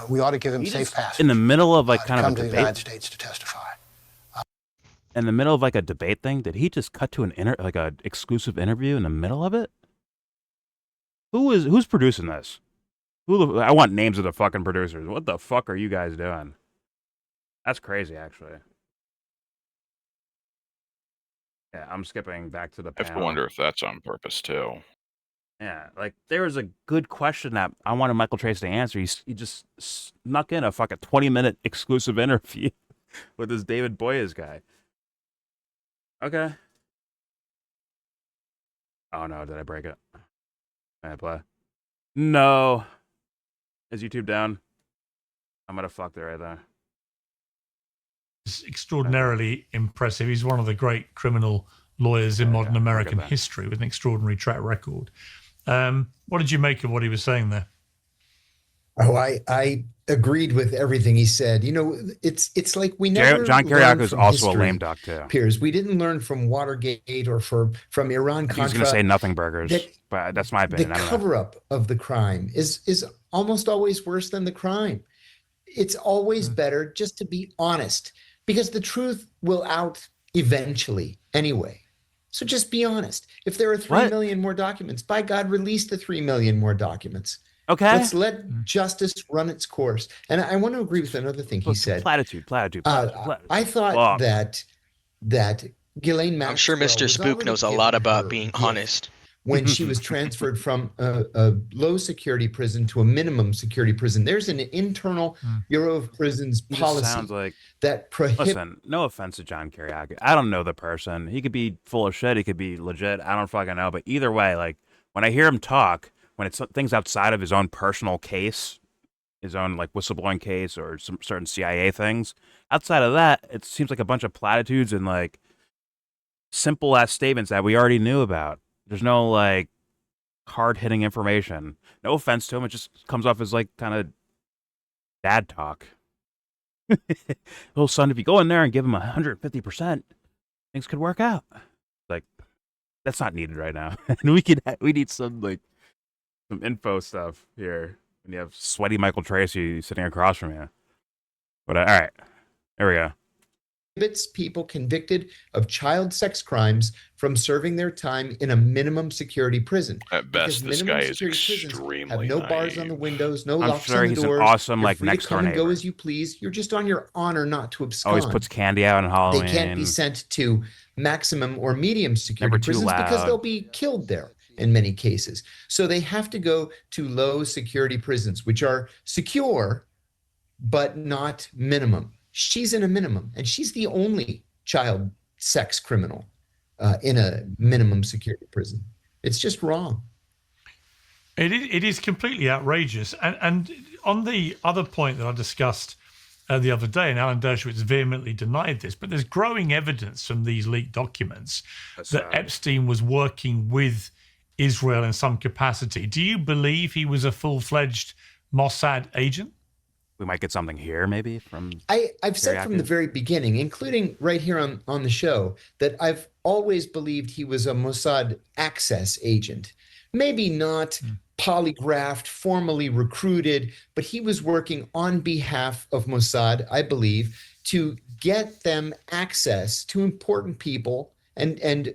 we ought to give him safe passage. In the middle of kind of a come to debate? the United States to testify. In the middle of a debate thing, did he just cut to an exclusive interview in the middle of it? Who's producing this? I want names of the fucking producers. What the fuck are you guys doing? That's crazy, actually. Yeah, I'm skipping back to the panel. I have to wonder if that's on purpose, too. Yeah, there was a good question that I wanted Michael Tracey to answer. He just snuck in a fucking 20-minute exclusive interview with this David Boyes guy. Okay. Oh, no, did I break it? Can I play? No. Is YouTube down? I'm going to fuck there right there. It's extraordinarily impressive. He's one of the great criminal lawyers in modern American history with an extraordinary track record. What did you make of what he was saying there? Oh, I agreed with everything he said. It's like we never. John Kiriakou is also a lame duck too. Piers, we didn't learn from Watergate or from Iran-Contra. He's going to say nothing burgers, but that's my opinion. The cover-up of the crime is almost always worse than the crime. It's always better just to be honest, because the truth will out eventually anyway. So just be honest. If there are 3 million more documents, by God, release the 3 million more documents. Okay. Let's let justice run its course. And I want to agree with another thing he said. Platitude. I thought that Ghislaine Maxwell, I'm sure Mr. Spook knows a lot about being honest. When she was transferred from a low security prison to a minimum security prison, there's an internal Bureau of Prisons policy sounds like, that prohibits. Listen, no offense to John Kiriakou. I don't know the person. He could be full of shit. He could be legit. I don't fucking know. But either way, when I hear him talk, when it's things outside of his own personal case, his own whistleblowing case or some certain CIA things, outside of that, it seems like a bunch of platitudes and simple ass statements that we already knew about. There's no hard-hitting information. No offense to him, it just comes off as kind of dad talk. Little son, if you go in there and give him 150%, things could work out. That's not needed right now. We need some info stuff here. When you have sweaty Michael Tracey sitting across from you. But all right, there we go. Prohibits people convicted of child sex crimes from serving their time in a minimum security prison. At best, this guy is extremely have no bars on the windows, no I'm locks sure on the he's doors. an awesome You're free next to door come and go neighbor. as you please. You're just on your honor not to abscond. Always puts candy out on Halloween. They can't be sent to maximum or medium security prisons because they'll be killed there. in many cases. So they have to go to low security prisons, which are secure, but not minimum. She's in a minimum, and she's the only child sex criminal in a minimum security prison. It's just wrong. It is completely outrageous. And on the other point that I discussed the other day, and Alan Dershowitz vehemently denied this, but there's growing evidence from these leaked documents that Epstein was working with Israel in some capacity. Do you believe he was a full-fledged Mossad agent? We might get something here, maybe, from... I've said from the very beginning, including right here on the show, that I've always believed he was a Mossad access agent. Maybe not polygraphed, formally recruited, but he was working on behalf of Mossad, I believe, to get them access to important people and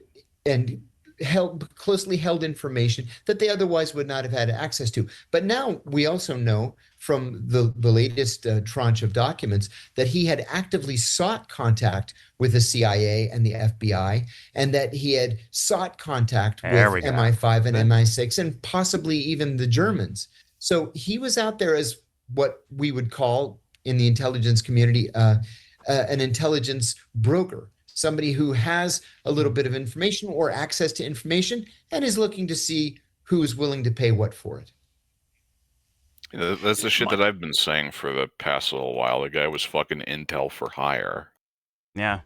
closely held information that they otherwise would not have had access to. But now we also know from the latest tranche of documents that he had actively sought contact with the CIA and the FBI, and that he had sought contact with MI5 and MI6 and possibly even the Germans. So he was out there as what we would call in the intelligence community an intelligence broker. Somebody who has a little bit of information or access to information and is looking to see who is willing to pay what for it. Yeah, that's the shit that I've been saying for the past little while. The guy was fucking intel for hire. Yeah.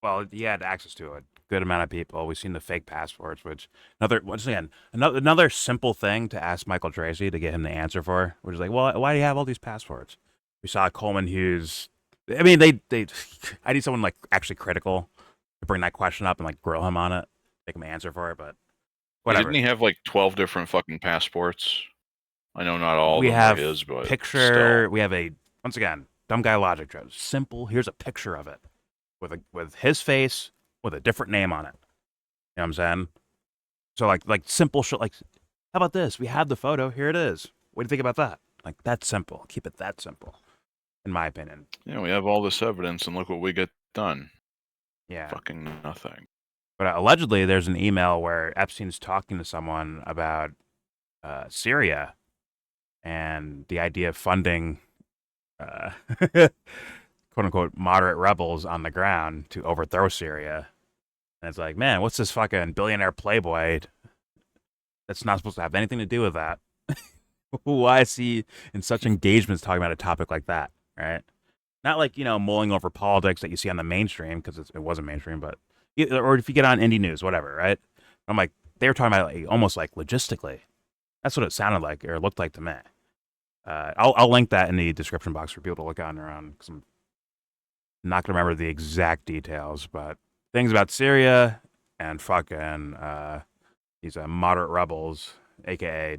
Well, he had access to a good amount of people. We've seen the fake passports, which another simple thing to ask Michael Tracey to get him the answer for, which is like, well, why do you have all these passports? We saw Coleman Hughes. I mean, I need someone like actually critical to bring that question up and like grill him on it, make him answer for it. But whatever. Didn't he have like 12 different fucking passports? I know not all of them have are his, but picture. still. We have once again dumb guy logic. Simple. Here's a picture of it with his face with a different name on it. You know what I'm saying? So like simple shit. Like, how about this? We have the photo. Here it is. What do you think about that? Like, that's simple. Keep it that simple. In my opinion. Yeah, we have all this evidence, and look what we get done. Yeah. Fucking nothing. But allegedly, there's an email where Epstein's talking to someone about Syria and the idea of funding, quote-unquote, moderate rebels on the ground to overthrow Syria. And it's like, man, what's this fucking billionaire playboy that's not supposed to have anything to do with that? Why is he in such engagements talking about a topic like that? Right? Not like, mulling over politics that you see on the mainstream, because it wasn't mainstream, but or if you get on indie news, whatever, right? I'm like, they were talking about almost like logistically. That's what it sounded like or looked like to me. I'll link that in the description box for people to look on their own, because I'm not gonna remember the exact details, but things about Syria and fucking these moderate rebels, aka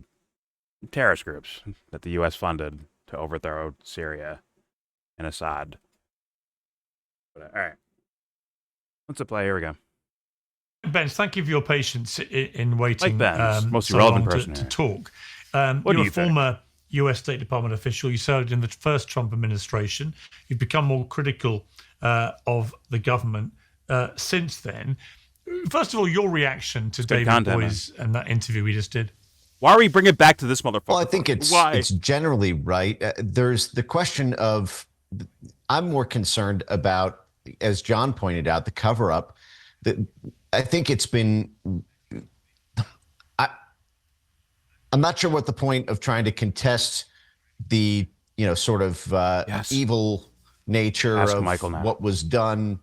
terrorist groups that the U.S. funded to overthrow Syria and Assad. But, all right. Let's play. Here we go. Ben, thank you for your patience in waiting. Like Ben, most so relevant long person to here. talk. What You're do you a former U.S. State Department official. You served in the first Trump administration. You've become more critical of the government since then. First of all, your reaction to David Boyes and that interview we just did. Why are we bringing it back to this motherfucker? Well, I think it's generally right. There's the question of, I'm more concerned about, as John pointed out, the cover up. I think it's been, I'm not sure what the point of trying to contest the, sort of evil nature of what was done.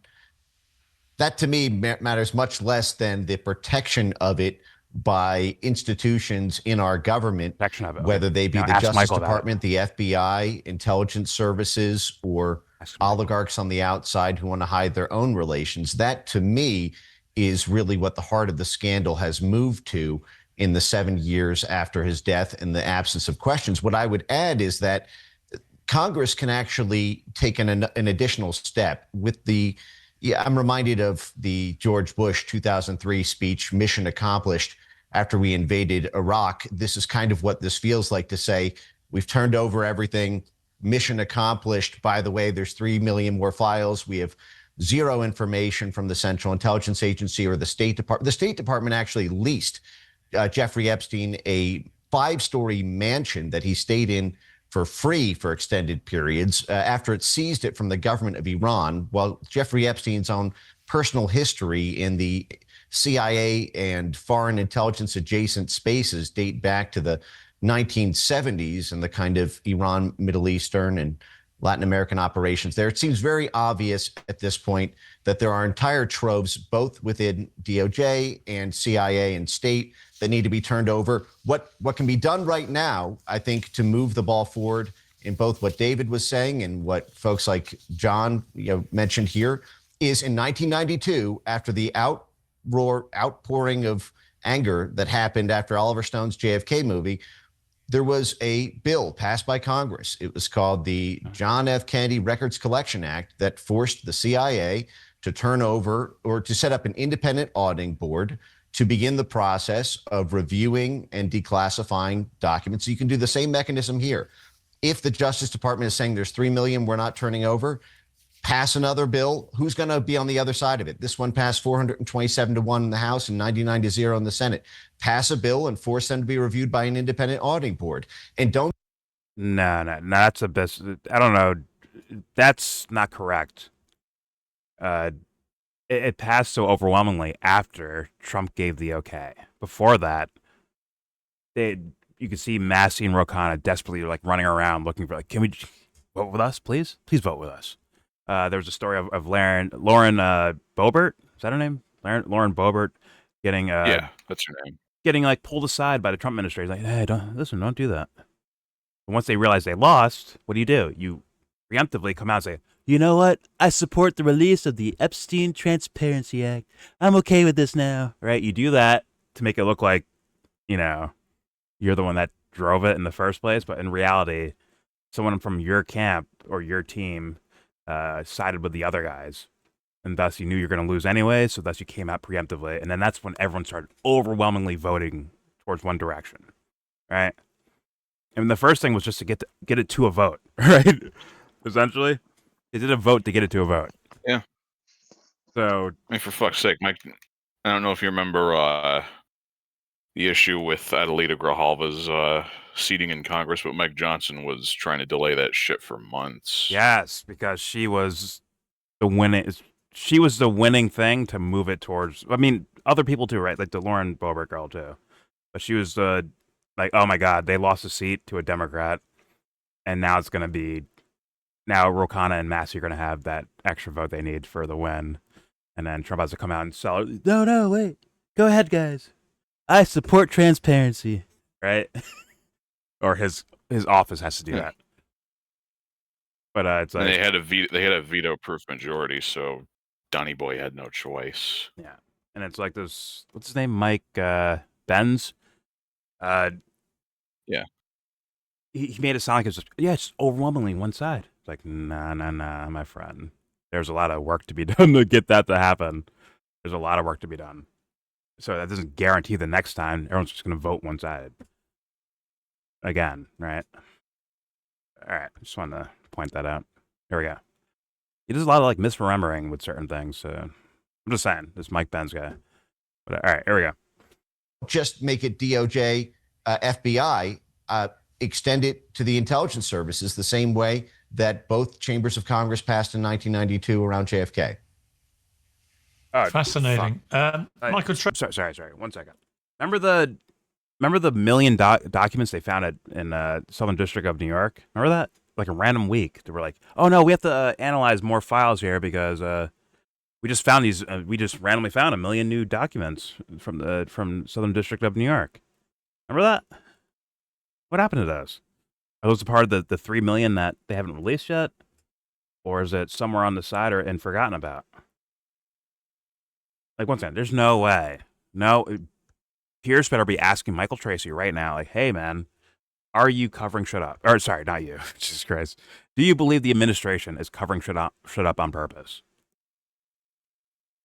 That to me matters much less than the protection of it by institutions in our government, whether they be the Justice Department, the FBI, intelligence services, or oligarchs on the outside who want to hide their own relations. That, to me, is really what the heart of the scandal has moved to in the 7 years after his death in the absence of questions. What I would add is that Congress can actually take an additional step with I'm reminded of the George Bush 2003 speech, Mission Accomplished, after we invaded Iraq. This is kind of what this feels like, to say, we've turned over everything, mission accomplished. By the way, there's 3 million more files. We have zero information from the Central Intelligence Agency or the State Department. The State Department actually leased Jeffrey Epstein a 5-story mansion that he stayed in for free for extended periods after it seized it from the government of Iran. While Jeffrey Epstein's own personal history in the CIA and foreign intelligence adjacent spaces date back to the 1970s and the kind of Iran, Middle Eastern, and Latin American operations there. It seems very obvious at this point that there are entire troves, both within DOJ and CIA and state, that need to be turned over. What can be done right now, I think, to move the ball forward in both what David was saying and what folks like John mentioned here, is in 1992, after the outpouring of anger that happened after Oliver Stone's JFK movie, there was a bill passed by Congress. It was called the John F. Kennedy Records Collection Act that forced the CIA to turn over or to set up an independent auditing board to begin the process of reviewing and declassifying documents. So you can do the same mechanism here. If the Justice Department is saying there's 3 million we're not turning over, pass another bill. Who's going to be on the other side of it? This one passed 427-1 in the House and 99-0 in the Senate. Pass a bill and force them to be reviewed by an independent auditing board. And don't. No, that's a best. I don't know. That's not correct. It passed so overwhelmingly after Trump gave the okay. Before that, you could see Massey and Ro Khanna desperately running around looking for can we vote with us, please? Please vote with us. There was a story of Lauren Boebert. Is that her name? Lauren Boebert getting yeah, that's her name. Getting pulled aside by the Trump administration. Hey, don't do that. And once they realize they lost, what do? You preemptively come out and say, you know what? I support the release of the Epstein Transparency Act. I'm okay with this now, right? You do that to make it look like, you're the one that drove it in the first place. But in reality, someone from your camp or your team sided with the other guys, and thus you knew you're going to lose anyway, so thus you came out preemptively, and then that's when everyone started overwhelmingly voting towards one direction, right? And the first thing was just to get it to a vote, right? Essentially, they did a vote to get it to a vote. Yeah. So, for fuck's sake, Mike, I don't know if you remember the issue with Adelita Grijalva's seating in Congress, but Mike Johnson was trying to delay that shit for months. Yes, because she was the winning thing to move it towards. I mean, other people too, right? Like the Lauren Boebert girl too, but she was oh my God, they lost a seat to a Democrat, and now it's gonna be Ro Khanna and Massey are gonna have that extra vote they need for the win, and then Trump has to come out and sell it. No, wait, go ahead, guys. I support transparency, right? Or his office has to do that. But it's and they had a veto-proof majority, so Donny Boy had no choice. Yeah, and it's like this. What's his name? Mike Benz. Yeah. He made it sound like it's overwhelmingly one side. It's like nah, my friend. There's a lot of work to be done to get that to happen. There's a lot of work to be done. So that doesn't guarantee the next time everyone's just going to vote one-sided. Again, right? All right, I just wanted to point that out. Here we go. He does a lot of misremembering with certain things. So I'm just saying, this Mike Benz guy. But all right, here we go. Just make it DOJ, FBI, extend it to the intelligence services the same way that both chambers of Congress passed in 1992 around JFK. Fascinating. Michael, sorry. 1 second. Remember the million documents they found in Southern District of New York? Remember that? Like a random week, they were like, "Oh no, we have to analyze more files here because we just found these. We just randomly found 1 million new documents from Southern District of New York." Remember that? What happened to those? Are those a part of the 3 million that they haven't released yet, or is it somewhere on the side and forgotten about? Once again, there's no way. No, Piers better be asking Michael Tracey right now, hey man, are you covering shit up? Or sorry, not you. Jesus Christ. Do you believe the administration is covering shit up on purpose?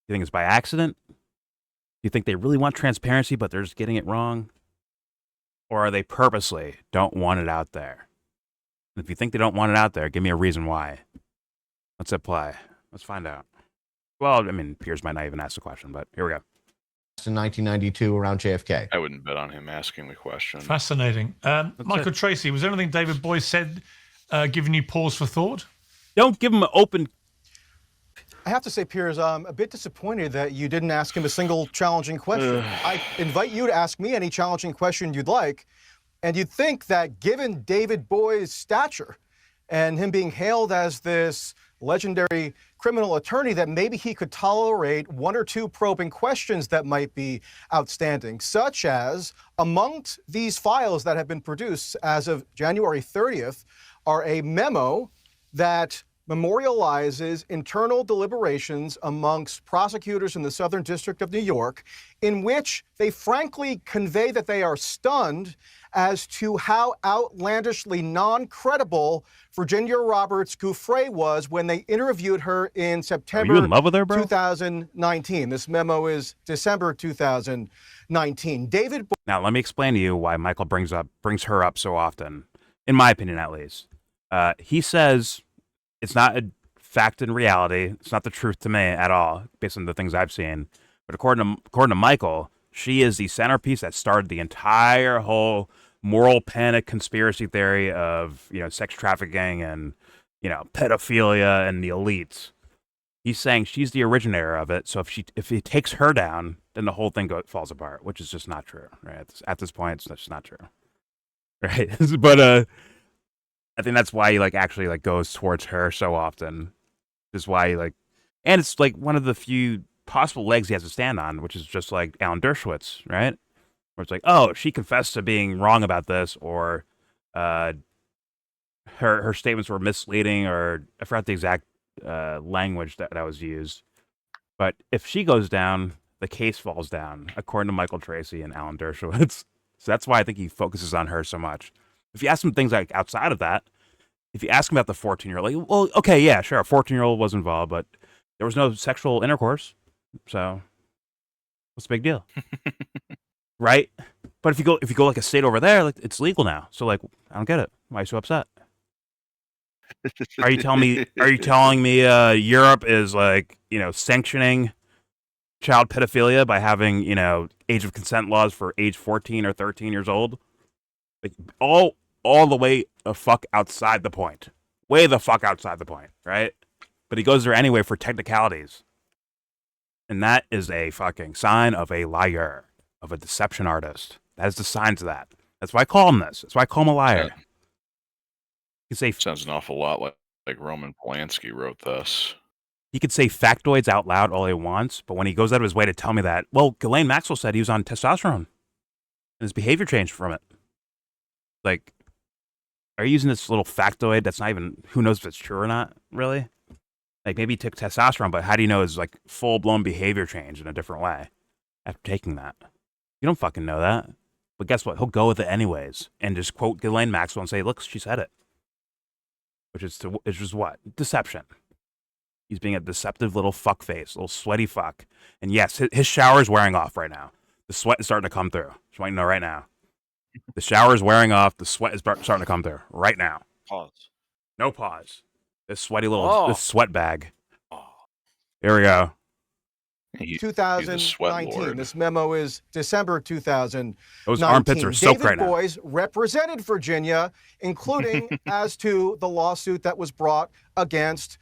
You think it's by accident? Do you think they really want transparency, but they're just getting it wrong? Or are they purposely don't want it out there? And if you think they don't want it out there, give me a reason why. Let's apply. Let's find out. Well, I mean, Piers might not even ask the question, but here we go. in 1992 around JFK. I wouldn't bet on him asking the question. Fascinating. Michael Tracey, was there anything David Boies said giving you pause for thought? Don't give him an open... I have to say, Piers, I'm a bit disappointed that you didn't ask him a single challenging question. I invite you to ask me any challenging question you'd like, and you'd think that given David Boies' stature and him being hailed as this legendary criminal attorney, that maybe he could tolerate one or two probing questions that might be outstanding, such as amongst these files that have been produced as of January 30th are a memo that memorializes internal deliberations amongst prosecutors in the Southern District of New York, in which they frankly convey that they are stunned as to how outlandishly non-credible Virginia Roberts Giuffre was when they interviewed her in September 2019. This memo is December 2019. Now, let me explain to you why Michael brings her up so often, in my opinion at least. He says it's not a fact in reality. It's not the truth to me at all, based on the things I've seen. But according to Michael, she is the centerpiece that started the entire whole moral panic conspiracy theory of, sex trafficking and, pedophilia and the elites. He's saying she's the originator of it. So if he takes her down, then the whole thing falls apart, which is just not true. Right? At this point, it's just not true. Right? But I think that's why he actually goes towards her so often. Is why he and it's one of the few possible legs he has to stand on, which is just like Alan Dershowitz, right? Where it's oh, she confessed to being wrong about this, or her statements were misleading, or I forgot the exact language that was used. But if she goes down, the case falls down, according to Michael Tracey and Alan Dershowitz. So that's why I think he focuses on her so much. If you ask him things outside of that, if you ask him about the 14-year-old, well, okay, yeah, sure, a 14-year-old was involved, but there was no sexual intercourse, so what's the big deal, right? But if you go a state over there, it's legal now. So I don't get it. Why are you so upset? Are you telling me Europe is sanctioning child pedophilia by having age of consent laws for age 14 or 13 years old? All the way the fuck outside the point. Way the fuck outside the point, right? But he goes there anyway for technicalities. And that is a fucking sign of a liar, of a deception artist. That is the signs of that. That's why I call him this. That's why I call him a liar. Yeah. You say sounds an awful lot like Roman Polanski wrote this. He could say factoids out loud all he wants, but when he goes out of his way to tell me that, well, Ghislaine Maxwell said he was on testosterone, and his behavior changed from it. Are you using this little factoid that's not even, who knows if it's true or not, really? Maybe he took testosterone, but how do you know his full-blown behavior changed in a different way after taking that? You don't fucking know that. But guess what? He'll go with it anyways and just quote Ghislaine Maxwell and say, look, she said it. Which is just what? Deception. He's being a deceptive little fuckface, little sweaty fuck. And yes, his shower is wearing off right now. The sweat is starting to come through. Just want you to know right now. The shower is wearing off. The sweat is starting to come through right now. Pause. No pause. This sweaty little this sweat bag. Here we go. 2019. This memo is December 2019. Those armpits are soaked right now. David Boies represented Virginia, including as to the lawsuit that was brought against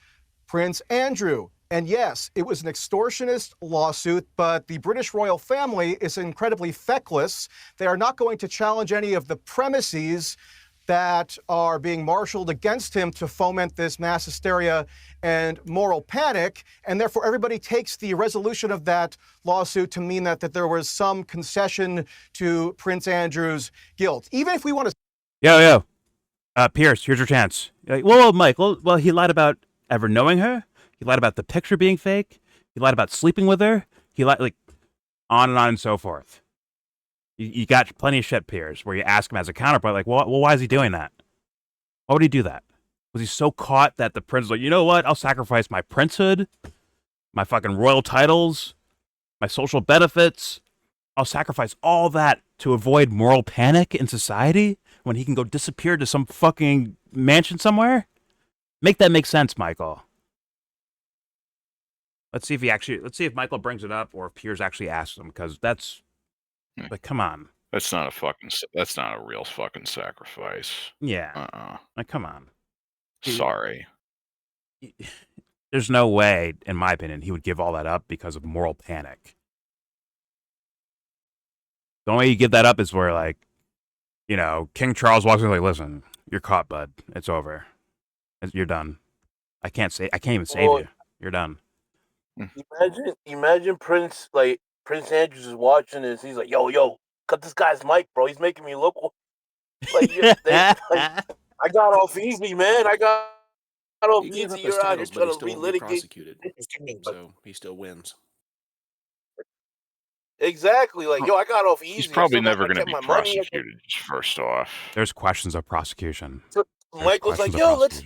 Prince Andrew. And yes, it was an extortionist lawsuit, but the British royal family is incredibly feckless. They are not going to challenge any of the premises that are being marshaled against him to foment this mass hysteria and moral panic. And therefore, everybody takes the resolution of that lawsuit to mean that there was some concession to Prince Andrew's guilt. Even if we want to... Yo. Piers, here's your chance. Whoa, Mike. Well, he lied about ever knowing her. He lied about the picture being fake. He lied about sleeping with her. He lied, on and so forth. You got plenty of shit, Piers, where you ask him as a counterpart, well, why is he doing that? Why would he do that? Was he so caught that the prince was you know what? I'll sacrifice my princehood, my fucking royal titles, my social benefits. I'll sacrifice all that to avoid moral panic in society when he can go disappear to some fucking mansion somewhere? Make that make sense, Michael. Let's see if Michael brings it up or if Piers actually asks him, because that's like, come on. That's not a real fucking sacrifice. Yeah. Like, come on. Sorry. There's no way, in my opinion, he would give all that up because of moral panic. The only way you give that up is where, like, you know, King Charles walks in like, listen, you're caught, bud. It's over. You're done. I can't even save you. You're done. Imagine Prince Andrews is watching this. He's like, yo, cut this guy's mic, bro. He's making me look like, I got off easy, man. I got off easy. You're out here trying to relitigate. So he still wins. Exactly. Like, yo, I got off easy. He's probably never going to be prosecuted, first off. There's questions of prosecution. So Michael's like, yo, let's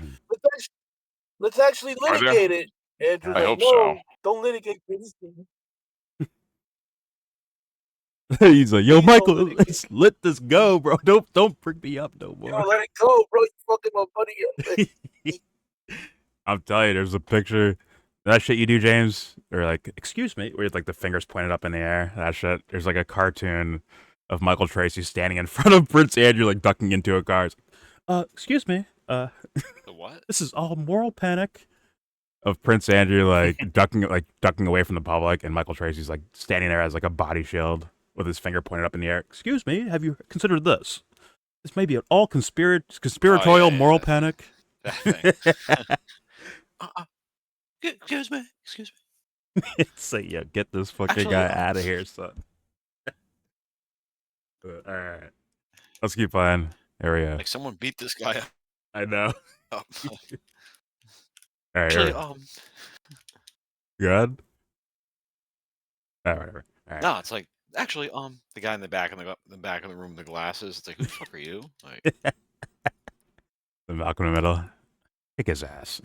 actually litigate it. Andrew's I like, hope no, so. don't litigate this. He's like, yo, Michael, let's let this go, bro. Don't bring me up no more. Yo, let it go, bro. You fucking my buddy up. I'm telling you, there's a picture. That shit you do, James, or like, excuse me, where it's like the fingers pointed up in the air. That shit. There's like a cartoon of Michael Tracey standing in front of Prince Andrew, like ducking into a car. Excuse me. The what? This is all moral panic. Of Prince Andrew like ducking away from the public, and Michael Tracey's like standing there as like a body shield with his finger pointed up in the air. Excuse me, have you considered this? This may be an all conspiratorial moral panic. Excuse me. It's like, yeah, get this fucking guy out of here, son. All right, let's keep playing. There we go. Like someone beat this guy up. I know. Oh. All right, Actually, good. Whatever. All right. No, it's like actually, the guy in the back of the room with the glasses. It's like, who the fuck are you? Like, the Malcolm in the middle. Kick his ass.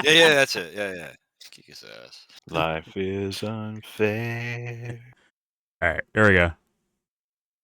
yeah, that's it. Yeah, kick his ass. Life is unfair. All right, here we go.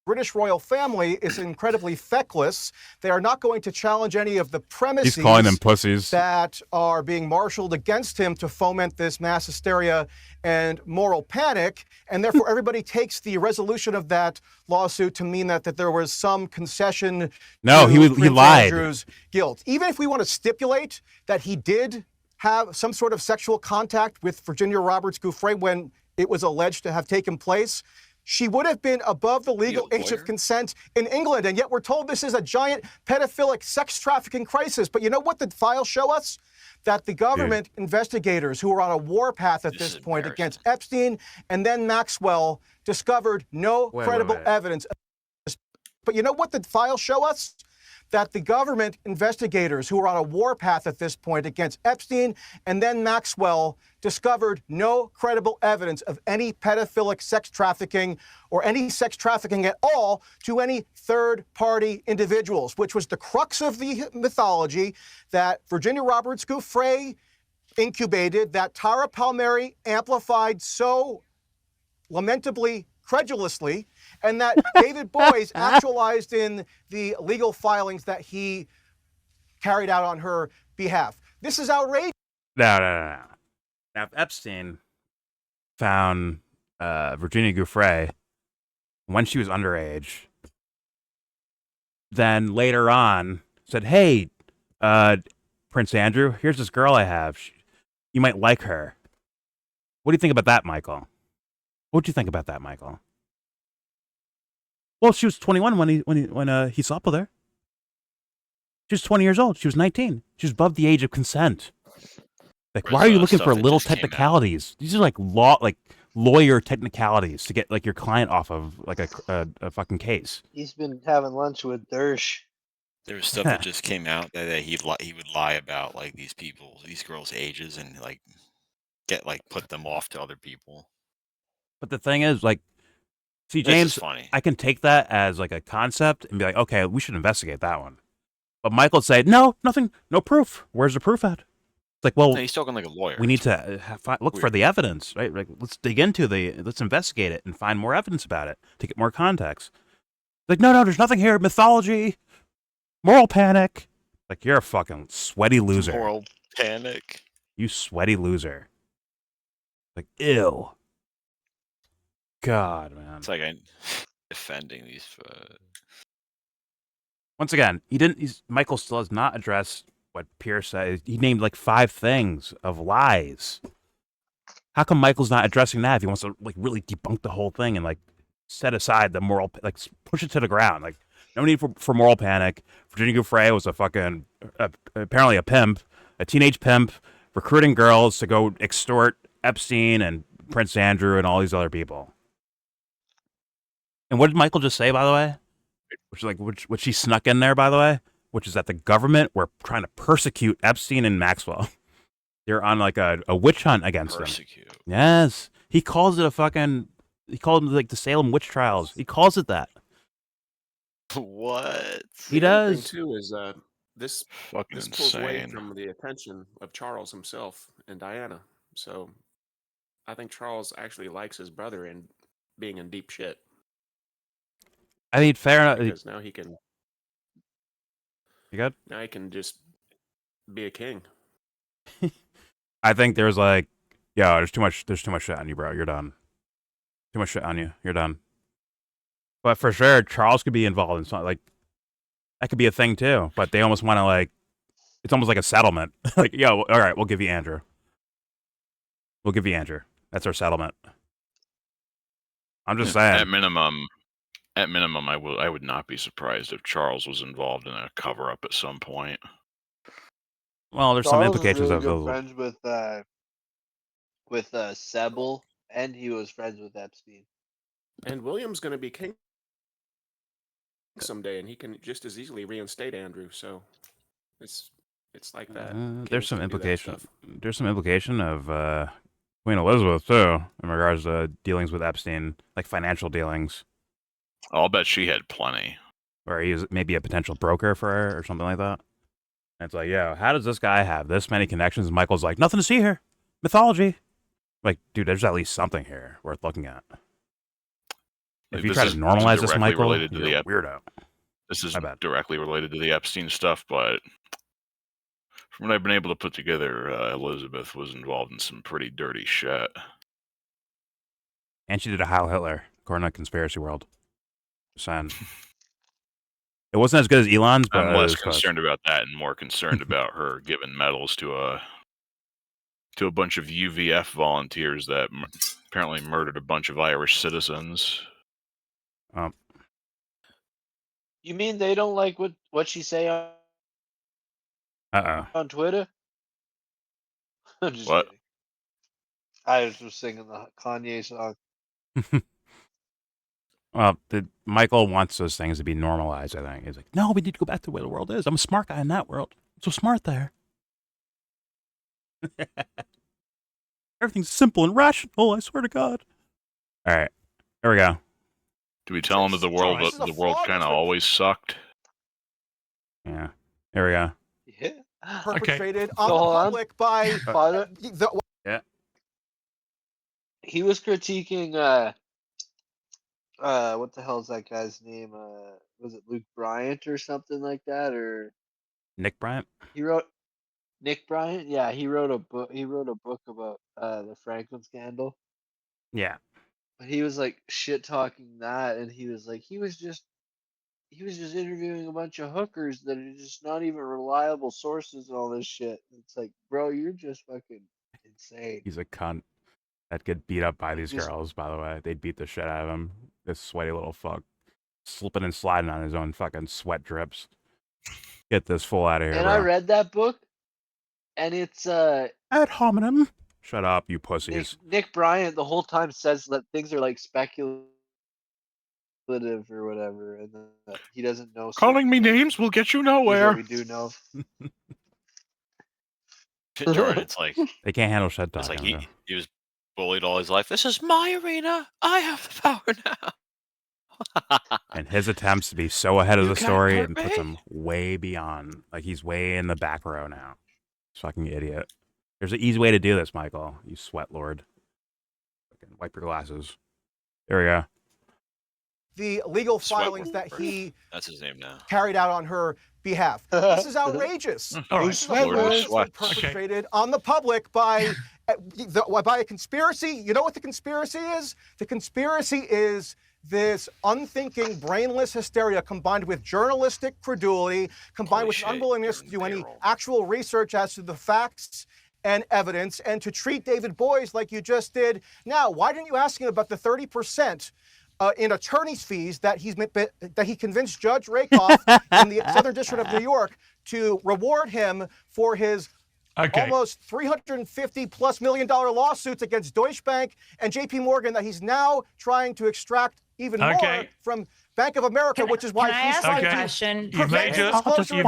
British royal family is incredibly feckless. They are not going to challenge any of the premises He's calling them pussies that are being marshaled against him to foment this mass hysteria and moral panic. And therefore, everybody takes the resolution of that lawsuit to mean that there was some concession No, to he Prince lied. Andrew's guilt. Even if we want to stipulate that he did have some sort of sexual contact with Virginia Roberts Giuffre when it was alleged to have taken place, she would have been above the legal age of consent in England, and yet we're told this is a giant pedophilic sex trafficking crisis. But you know what the files show us? That the government investigators who are on a warpath at this point against Epstein and then Maxwell discovered no credible evidence. But you know what the files show us? That the government investigators who are on a warpath at this point against Epstein and then Maxwell discovered no credible evidence of any pedophilic sex trafficking or any sex trafficking at all to any third-party individuals, which was the crux of the mythology that Virginia Roberts Giuffre incubated, that Tara Palmeri amplified so lamentably credulously, and that David Boies actualized in the legal filings that he carried out on her behalf. This is outrageous. No. Now, if Epstein found Virginia Giuffre when she was underage, then later on said, hey, Prince Andrew, here's this girl I have. You might like her. What do you think about that, Michael? What do you think about that, Michael? Well, she was 21 when he slept with her. She was 20 years old. She was 19. She was above the age of consent. Like, why are you looking for little technicalities? These are like lawyer technicalities to get like your client off of like a fucking case. He's been having lunch with Dersh. There was stuff that just came out that he would lie about like these girls' ages and like put them off to other people. But the thing is, like, see, James, I can take that as like a concept and be like, okay, we should investigate that one. But Michael would say, no, nothing, no proof. Where's the proof at? It's like, well, no, he's talking like a lawyer. We need to look for the evidence, right? Like, let's dig into let's investigate it and find more evidence about it to get more context. Like, no, there's nothing here. Mythology, moral panic. Like, you're a fucking sweaty loser. Moral panic. You sweaty loser. Like, ew. God, man. It's like I'm defending these. Once again, Michael still has not addressed what Piers said. He named like 5 things of lies. How come Michael's not addressing that if he wants to like really debunk the whole thing and like set aside the moral, like push it to the ground? Like, no need for moral panic. Virginia Giuffre was a fucking apparently a pimp, a teenage pimp, recruiting girls to go extort Epstein and Prince Andrew and all these other people. And what did Michael just say, by the way? Which she snuck in there, by the way, which is that the government were trying to persecute Epstein and Maxwell. They're on like a witch hunt against them. Yes. He calls it he called them like the Salem witch trials. He calls it that. What? He does. The thing too is this pulls away from the attention of Charles himself and Diana. So I think Charles actually likes his brother and being in deep shit. I mean, fair enough. Because now he can. You good? Now he can just be a king. I think there's like, there's too much shit on you, bro. You're done. Too much shit on you. You're done. But for sure, Charles could be involved in something like that. Could be a thing too. But they almost want to like, it's almost like a settlement. Like, all right, we'll give you Andrew. We'll give you Andrew. That's our settlement. I'm just saying. At minimum, I would not be surprised if Charles was involved in a cover up at some point. Well, there's Charles some implications was really of good friends with Sebel, and he was friends with Epstein. And William's going to be king someday, and he can just as easily reinstate Andrew. So it's like that. There's some implication. There's some implication of Queen Elizabeth too, in regards to dealings with Epstein, like financial dealings. I'll bet she had plenty. Or he was maybe a potential broker for her or something like that. And it's like, how does this guy have this many connections? And Michael's like, nothing to see here. Mythology. Like, dude, there's at least something here worth looking at. If you try to normalize this, Michael, you're a weirdo. This is directly related to the Epstein stuff, but from what I've been able to put together, Elizabeth was involved in some pretty dirty shit. And she did a Heil Hitler, according to Conspiracy World. It wasn't as good as Elon's, but I'm less concerned about that and more concerned about her giving medals to a bunch of UVF volunteers that apparently murdered a bunch of Irish citizens. You mean they don't like what she say on Twitter? I'm just what? kidding. I was just singing the Kanye song. Well, Michael wants those things to be normalized, I think. He's like, no, we need to go back to the way the world is. I'm a smart guy in that world. I'm so smart there. Everything's simple and rational, I swear to God. All right, here we go. Do we tell him that the world kind of always sucked? Yeah, here we go. Yeah. Perpetrated on the public by yeah. He was critiquing what the hell is that guy's name? Was it Luke Bryant or something like that, or Nick Bryant? He wrote Nick Bryant. Yeah, he wrote a book. He wrote a book about the Franklin scandal. Yeah. But he was like shit talking that, and he was like he was just interviewing a bunch of hookers that are just not even reliable sources and all this shit. It's like, bro, you're just fucking insane. He's a cunt. That get beat up by these girls, by the way. They'd beat the shit out of him. This sweaty little fuck. Slipping and sliding on his own fucking sweat drips. Get this fool out of here, And bro. I read that book, and it's ad hominem. Shut up, you pussies. Nick Bryant the whole time says that things are like speculative or whatever, and he doesn't know. Calling me names will get you nowhere. We do know. Jordan, it's like they can't handle shit talk. It's like he was bullied all his life. This is my arena. I have the power now. And his attempts to be so ahead of the story and puts him way beyond. Like he's way in the back row now. Fucking idiot. There's an easy way to do this, Michael. You sweat lord. Fucking wipe your glasses. There we go. The legal filings that that's his name now. carried out on her behalf. This is outrageous. All right. This is perpetrated on the public by by a conspiracy. You know what the conspiracy is? The conspiracy is this unthinking, brainless hysteria combined with journalistic credulity, combined with an unwillingness to do any actual research as to the facts and evidence, and to treat David Boies like you just did. Now, why didn't you ask him about the 30% in attorney's fees that he convinced Judge Rakoff in the Southern District of New York to reward him for his almost $350+ million lawsuits against Deutsche Bank and JP Morgan that he's now trying to extract even more from Bank of America, which is why he's trying to question? You've made your gold speech.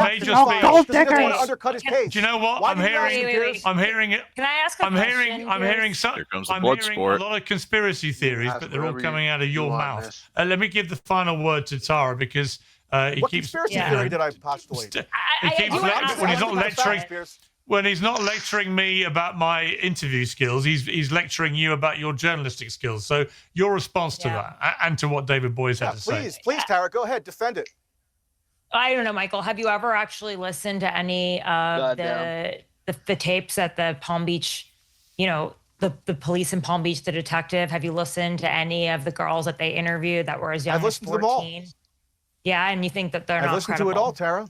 undercut his case. Do you know what? I'm hearing it. Can I ask a question? I'm hearing a lot of conspiracy theories, but they're all coming out of your mouth. Let me give the final word to Tara because he what keeps. Conspiracy theory did I postulate? When he's not lecturing me about my interview skills, he's lecturing you about your journalistic skills. So your response to that and to what David Boies had to say. Please, Tara, go ahead, defend it. I don't know, Michael. Have you ever actually listened to any of the tapes at the Palm Beach, the police in Palm Beach, the detective? Have you listened to any of the girls that they interviewed that were as young as 14? I've listened to them all. Yeah, and you think that they're not credible? I've listened to it all, Tara.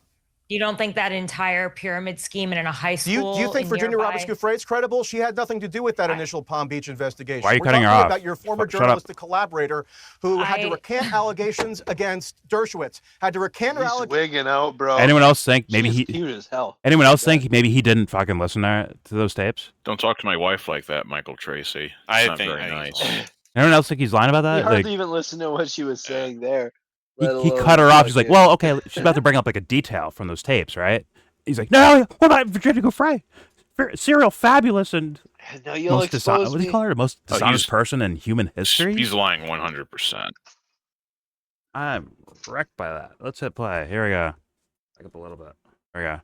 You don't think that entire pyramid scheme in a high school? Do you think Virginia Roberts-Giuffre is credible? She had nothing to do with that initial Palm Beach investigation. Why are you cutting her off? About your former journalistic collaborator who had to recant allegations against Dershowitz. Had to recant her allegations. Wigging out, bro. Anyone else think maybe She's cute as hell. Anyone else think maybe he didn't fucking listen to those tapes? Don't talk to my wife like that, Michael Tracey. It's not very nice. Anyone else think he's lying about that? You hardly even listen to what she was saying there. He cut her off. He's like, well, okay, she's about to bring up like a detail from those tapes, right? He's like, no, what about Virginia Giuffre? Serial fabulous and most what do you call her? The most dishonest person in human history? He's lying 100%. I'm wrecked by that. Let's hit play. Here we go. Back up a little bit. There we go.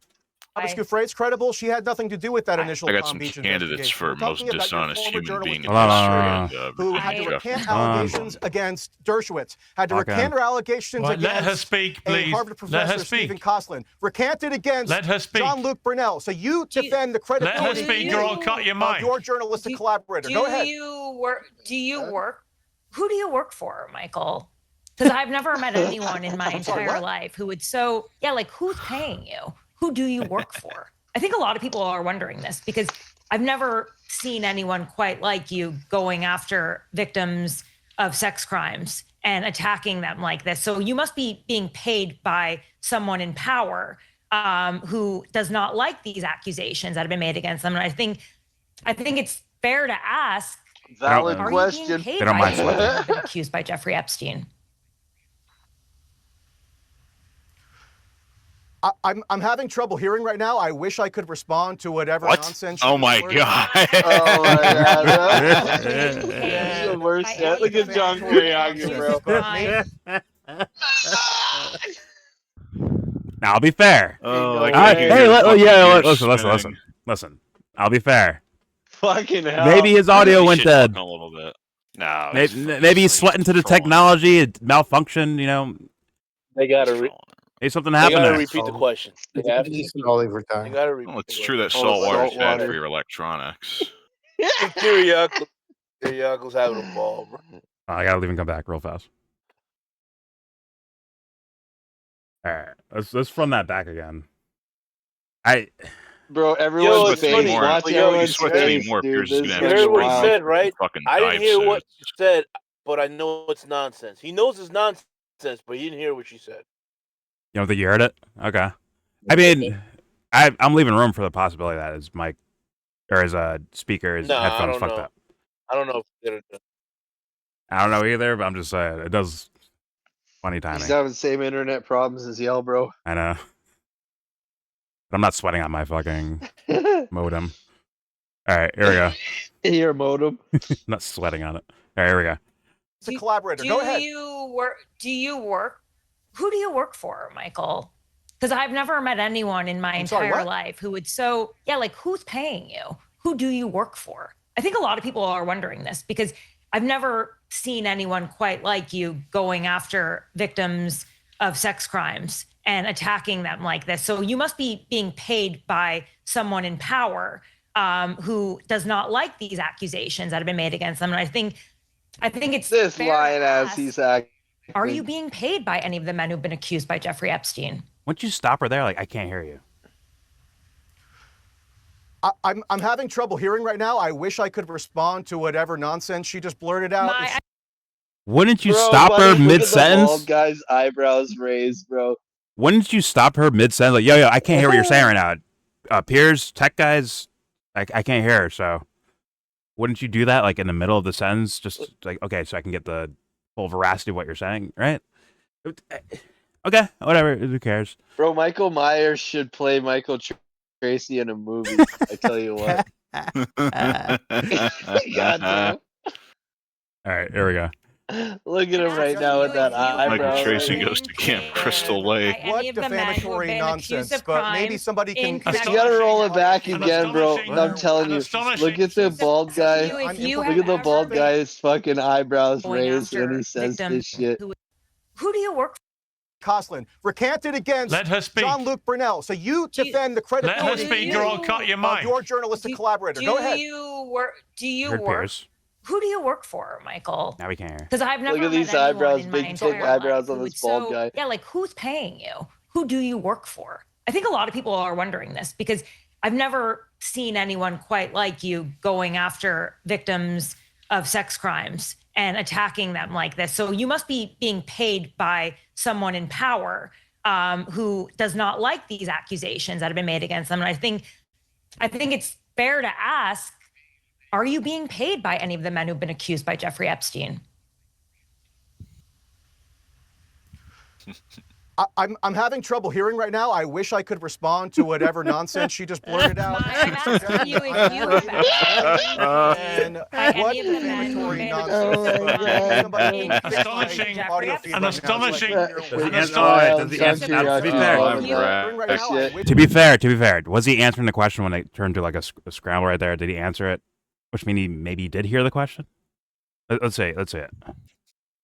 Roberts Giuffre is credible. She had nothing to do with that initial I got Palm some Beach candidates for most dishonest human being in history. Who had to recant allegations against Dershowitz. Had to recant her allegations against let her speak, please. Harvard professor, Stephen Koslin. Recanted against Jean-Luc Brunel. So you defend the credibility let her speak, or I'll cut your mic. Of your journalistic collaborator. Go ahead. Do you work? Who do you work for, Michael? Because I've never met anyone in my entire life who would who's paying you? Who do you work for? I think a lot of people are wondering this because I've never seen anyone quite like you going after victims of sex crimes and attacking them like this. So you must be being paid by someone in power who does not like these accusations that have been made against them. And I think it's fair to ask. Valid question. They don't mind been accused by Jeffrey Epstein. I'm having trouble hearing right now. I wish I could respond to whatever nonsense. Oh my god! Oh my god! He's the worst. Look at John Kiriakou, bro. Now I'll be fair. Listen. I'll be fair. Fucking hell. Maybe his audio went dead. A little bit. No. Maybe he's sweating to the technology. It malfunctioned. They gotta. Hey, something happened. They gotta repeat the question. They gotta Well, it's true that salt water is bad for your electronics. Kiriakou's having a ball, bro. I gotta leave and come back real fast. All right, let's run that back again. Bro, everyone's face. Watch everyone's face, dude. You heard what he said, right? I didn't hear what you said, but I know it's nonsense. He knows it's nonsense, but he didn't hear what she said. You don't think you heard it? Okay. I mean, I'm leaving room for the possibility that his mic or his speaker, his headphones fucked up. I don't know if I don't know either, but I'm just saying it does funny timing. He's having the same internet problems as YellBro. I know. But I'm not sweating on my fucking modem. All right, here we go. Your modem. I'm not sweating on it. All right, here we go. It's a collaborator. Go ahead. Do you work? Who do you work for, Michael? Because I've never met anyone in my entire life who would who's paying you? Who do you work for? I think a lot of people are wondering this because I've never seen anyone quite like you going after victims of sex crimes and attacking them like this. So you must be being paid by someone in power who does not like these accusations that have been made against them. And I think it's this fair lying to ass ask, he's acting. are you being paid by any of the men who've been accused by Jeffrey Epstein? Wouldn't you stop her there? Like, I can't hear you. I'm having trouble hearing right now. I wish I could respond to whatever nonsense she just blurted out. Wouldn't you stop her mid-sentence? Bald guy's eyebrows raised, bro. Wouldn't you stop her mid-sentence? Like, yo, I can't hear what you're saying right now. Piers, tech guys, I can't hear her, so wouldn't you do that, like, in the middle of the sentence? Just, like, okay, so I can get the full veracity of what you're saying, right? Okay, whatever, who cares? Bro, Michael Myers should play Michael Tracey in a movie. I tell you what. Goddamn. All right, here we go. Look at him right now with that eyebrow. Michael Tracey goes to Camp Crystal Lake. What defamatory nonsense, but maybe somebody can... You gotta roll it back again, bro. I'm telling you. Look at the bald guy. Look at the bald guy's fucking eyebrows raised when he says this shit. Who do you work for? Coslin recanted against Jean-Luc Brunel. So you defend the credibility Let her speak or I'll cut your mic. of your journalistic collaborator. Go ahead. Do you work? Who do you work for, Michael? Now we can't hear. Because I've never look at these eyebrows, big thick eyebrows on this bald guy. Yeah, like who's paying you? Who do you work for? I think a lot of people are wondering this because I've never seen anyone quite like you going after victims of sex crimes and attacking them like this. So you must be being paid by someone in power who does not like these accusations that have been made against them. And I think it's fair to ask, are you being paid by any of the men who've been accused by Jeffrey Epstein? I'm having trouble hearing right now. I wish I could respond to whatever nonsense she just blurted out. I'm asking you if you have what defamatory nonsense? To be fair, was he answering the question when it turned to like a scramble right there? Did he answer it? Which means he maybe did hear the question. Let's say it.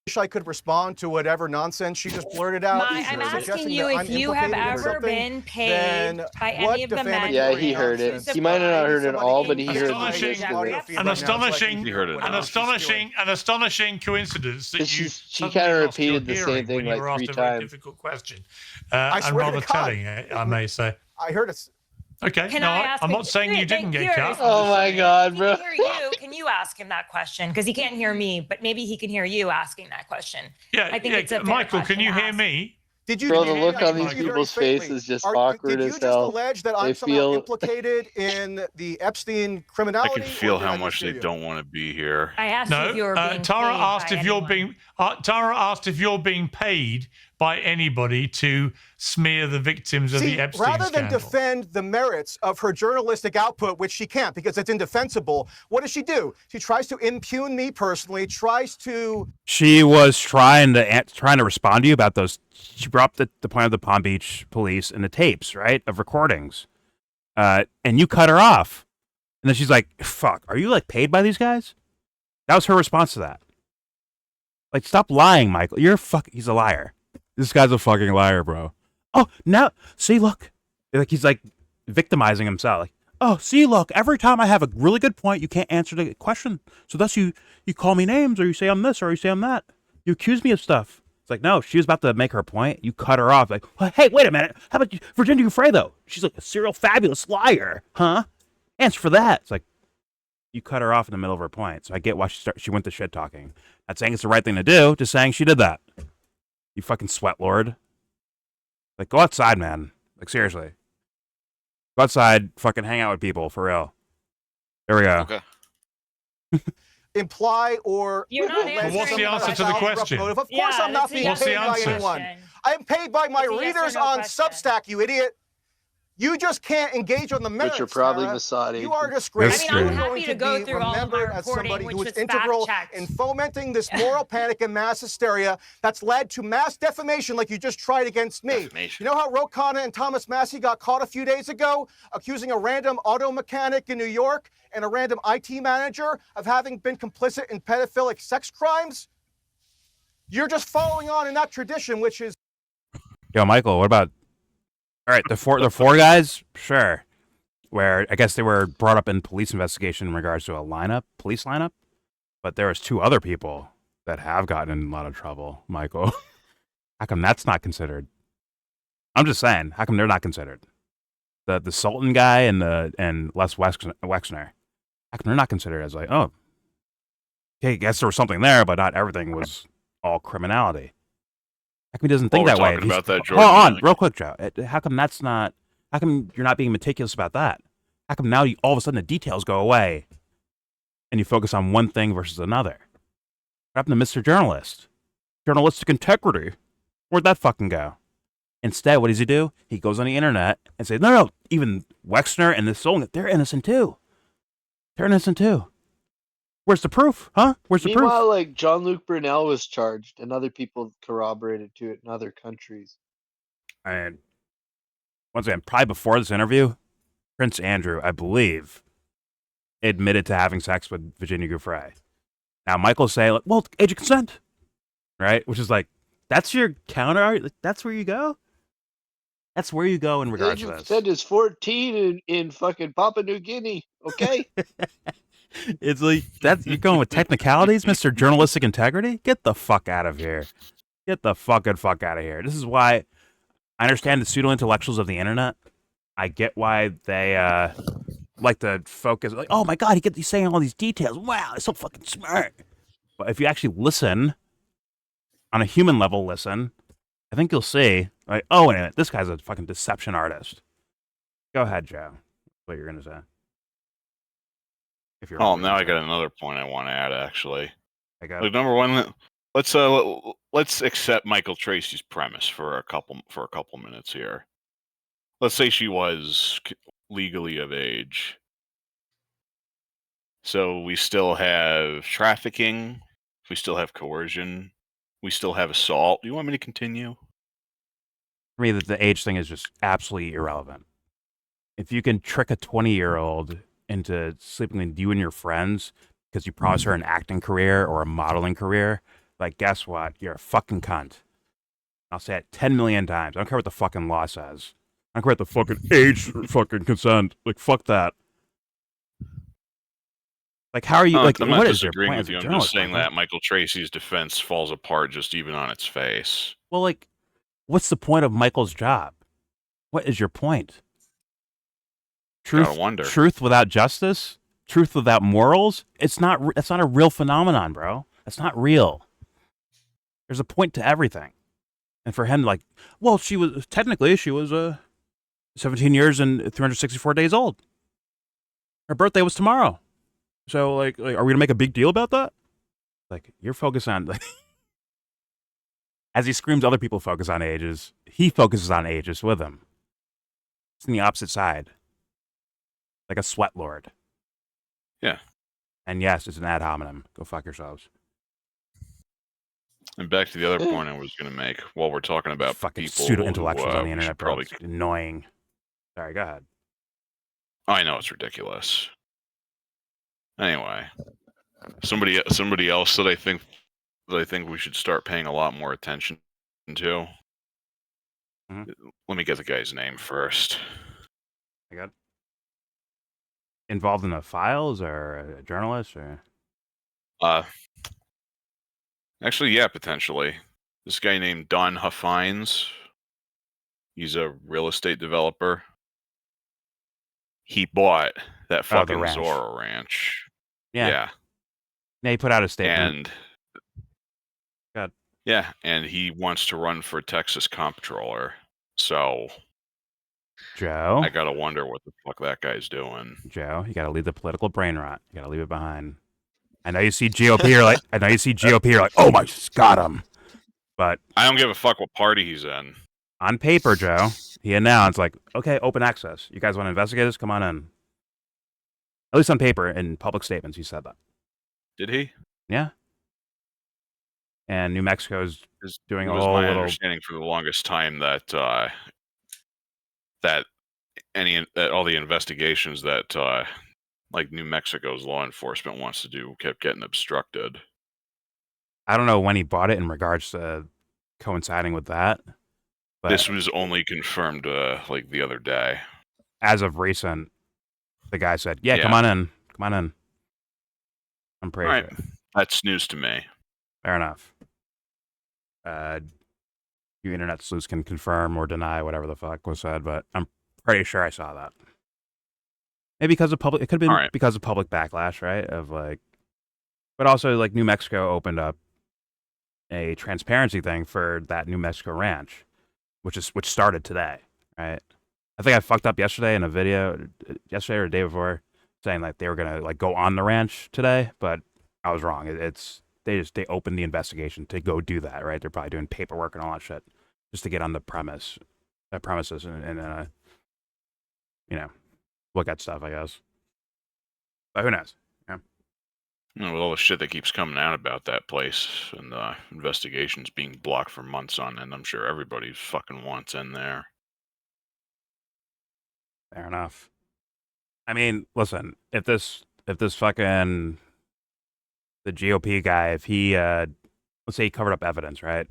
Wish I could respond to whatever nonsense she just blurted out. I'm asking you if you have ever been paid by any of the men. Yeah, he heard it. He might have not heard it all, but he heard an astonishing coincidence that she kind of repeated the same thing like 3 times. A very difficult question, and rather telling, I may say. I heard it. Okay, I'm not saying you didn't get cut. Oh my God, bro. Can you ask him that question? Because he can't hear me, but maybe he can hear you asking that question. Yeah, I think it's a Michael, can you hear me? Bro, the look on these people's faces is just awkward as hell. Did you just allege that I'm somehow implicated in the Epstein criminality? I can feel how much they don't want to be here. I asked if you were being Tara paid asked by if you're anyone. Tara asked if you're being paid by anybody to smear the victims of the Epstein rather than scandal. defend the merits of her journalistic output, which she can't because it's indefensible, what does she do? She tries to impugn me personally, tries to... She was trying to respond to you about those. She brought up the point of the Palm Beach police and the tapes, right, of recordings. And you cut her off. And then she's like, fuck, are you, like, paid by these guys? That was her response to that. Like, stop lying, Michael. He's a liar. This guy's a fucking liar, bro. Oh, now, see, look. Like, he's, like, victimizing himself. Like, oh, see, look, every time I have a really good point, you can't answer the question. So thus you call me names, or you say I'm this, or you say I'm that. You accuse me of stuff. It's like, no, she was about to make her point. You cut her off. Like, well, hey, wait a minute. How about Virginia Giuffredo? She's like a serial fabulous liar, huh? Answer for that. It's like, you cut her off in the middle of her point. So I get why she went to shit talking. Not saying it's the right thing to do, just saying she did that. You fucking sweat lord. Like, go outside, man. Like, seriously. Go outside, fucking hang out with people, for real. There we go. Okay. Imply or... Well, what's the answer to the question? Of course I'm not being paid by anyone. I am paid by my readers on Substack, you idiot. You just can't engage on the merits. Which are probably Masadi. You are disgraced. I'm happy to go through all of my reporting, which was fact-checked. In fomenting this moral panic and mass hysteria that's led to mass defamation like you just tried against me. You know how Ro Khanna and Thomas Massey got caught a few days ago accusing a random auto mechanic in New York and a random IT manager of having been complicit in pedophilic sex crimes? You're just following on in that tradition, which is... Yo, Michael, what about... All right, the four guys, sure. where I guess they were brought up in police investigation in regards to a police lineup, but there was 2 other people that have gotten in a lot of trouble, Michael. How come that's not considered? I'm just saying, how come they're not considered? The Sultan guy and Les Wexner. How come they're not considered as like, oh, okay, I guess there was something there, but not everything was all criminality. How come he doesn't think that way? About that, Hold on, real quick, Joe. How come that's not? How come you're not being meticulous about that? How come now all of a sudden the details go away, and you focus on one thing versus another? What happened to Mr. Journalist? Journalistic integrity. Where'd that fucking go? Instead, what does he do? He goes on the internet and says, no, even Wexner and this Sultan, they're innocent too. They're innocent too. Where's the proof, huh? Where's the proof? Meanwhile, like Jean-Luc Brunel was charged, and other people corroborated to it in other countries. And once again, probably before this interview, Prince Andrew, I believe, admitted to having sex with Virginia Giuffre. Now, Michael's saying, like, well, age of consent, right? Which is like, that's your counter? Like, that's where you go? That's where you go in regards to this. Age of consent is 14 in fucking Papua New Guinea, okay? It's like, you're going with technicalities, Mr. Journalistic Integrity? Get the fuck out of here. Get the fucking fuck out of here. This is why I understand the pseudo-intellectuals of the internet. I get why they like to focus, like, oh my God, he's saying all these details. Wow, he's so fucking smart. But if you actually listen, on a human level, listen, I think you'll see, like, oh, wait a minute, this guy's a fucking deception artist. Go ahead, Joe. What you're going to say. Now I got another point I want to add, actually. I Like, number one, let's accept Michael Tracey's premise for a couple minutes here. Let's say she was legally of age. So we still have trafficking, we still have coercion, we still have assault. Do you want me to continue? For me, the age thing is just absolutely irrelevant. If you can trick a 20-year-old into sleeping with you and your friends because you promised her an acting career or a modeling career, like, guess what? You're a fucking cunt. I'll say it 10 million times. I don't care what the fucking law says. I don't care what the fucking age fucking consent. Like, fuck that. Like, how are you? Like, I'm not what is your disagreeing point with as a you. I'm journalist, just saying Michael? that Michael Tracey's defense falls apart just even on its face. Well, like, what's the point of Michael's job? What is your point? Gotta wonder. Truth without justice? Truth without morals? That's not a real phenomenon, bro. That's not real. There's a point to everything. And for him, like, well, she was 17 years and 364 days old. Her birthday was tomorrow. So, like, are we going to make a big deal about that? Like, you're focused on, like, as he screams other people focus on ages, he focuses on ages with them. It's on the opposite side. Like a sweat lord. Yeah. And yes, it's an ad hominem. Go fuck yourselves. And back to the other point I was going to make while we're talking about fucking people pseudo-intellectuals who, on the internet, bro. probably It's annoying. Sorry, go ahead. I know it's ridiculous. Anyway, somebody else that I think we should start paying a lot more attention to. Mm-hmm. Let me get the guy's name first. I got involved in the files or a journalist or actually, yeah, potentially. This guy named Don Huffines. He's a real estate developer. He bought that fucking Zorro Ranch. Yeah. Yeah, he put out a statement. And yeah, and he wants to run for Texas comptroller. So, Joe, I gotta wonder what the fuck that guy's doing. Joe, you gotta leave the political brain rot. You gotta leave it behind. I know you see GOP, you're like, oh my, got him. But I don't give a fuck what party he's in. On paper, Joe, he announced, like, okay, open access. You guys want to investigate this? Come on in. At least on paper, in public statements, he said that. Did he? Yeah. And New Mexico's doing it a was whole my little... understanding for the longest time that all the investigations that like New Mexico's law enforcement wants to do kept getting obstructed. I don't know when he bought it in regards to coinciding with that. But this was only confirmed like the other day. As of recent, The guy said, "Yeah, come on in. Come on in." I'm pretty All right. sure. That's news to me. Fair enough. You internet sleuths can confirm or deny whatever the fuck was said, but I'm pretty sure I saw that. Maybe because of public, it could have been because of public backlash, right? Of like, but also like New Mexico opened up a transparency thing for that New Mexico ranch, which started today, right? I think I fucked up yesterday in a video, yesterday or the day before, saying like they were gonna like go on the ranch today, but I was wrong. They opened the investigation to go do that, right? They're probably doing paperwork and all that shit just to get on the premises and look at stuff, I guess. But who knows? Yeah. With all the shit that keeps coming out about that place and the investigations being blocked for months on end, I'm sure everybody fucking wants in there. Fair enough. I mean, listen, if this fucking the GOP guy, if he let's say he covered up evidence, right?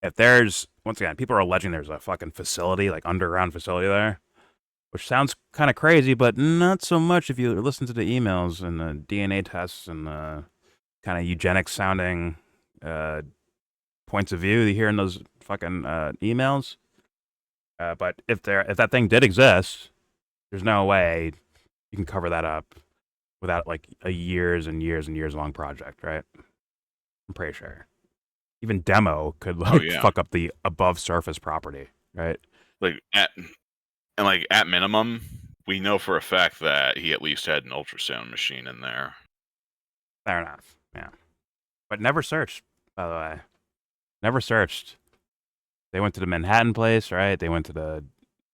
If there's, once again, people are alleging there's a fucking facility, like underground facility there, which sounds kind of crazy, but not so much if you listen to the emails and the DNA tests and the kind of eugenics sounding points of view you hear in those fucking emails. But if that thing did exist, there's no way you can cover that up without like a years and years and years long project, right? I'm pretty sure. Even demo could fuck up the above surface property, right? At minimum, we know for a fact that he at least had an ultrasound machine in there. Fair enough, yeah. But never searched, by the way. Never searched. They went to the Manhattan place, right? They went to the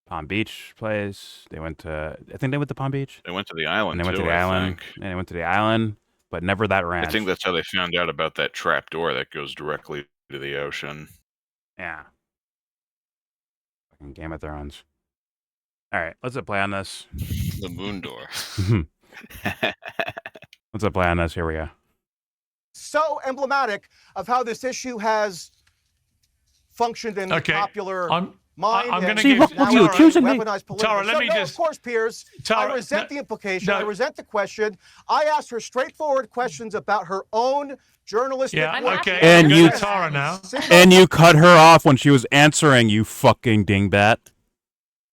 Palm Beach place. I think they went to Palm Beach. They went to the island, and they went to the island. And they went to the island, but never that ranch. I think that's how they found out about that trap door that goes directly to the ocean. Yeah. Fucking Game of Thrones. All right, let's play on this. The moon door. Let's play on this. Here we go. So emblematic of how this issue has functioned in the popular mind. I'm going to give you accusing me. Tara, let me just. Of course, Piers. I resent the implication. I resent the question. I asked her straightforward questions about her own journalistic work. Okay. And you, Tara, now. And you cut her off when she was answering. You fucking dingbat.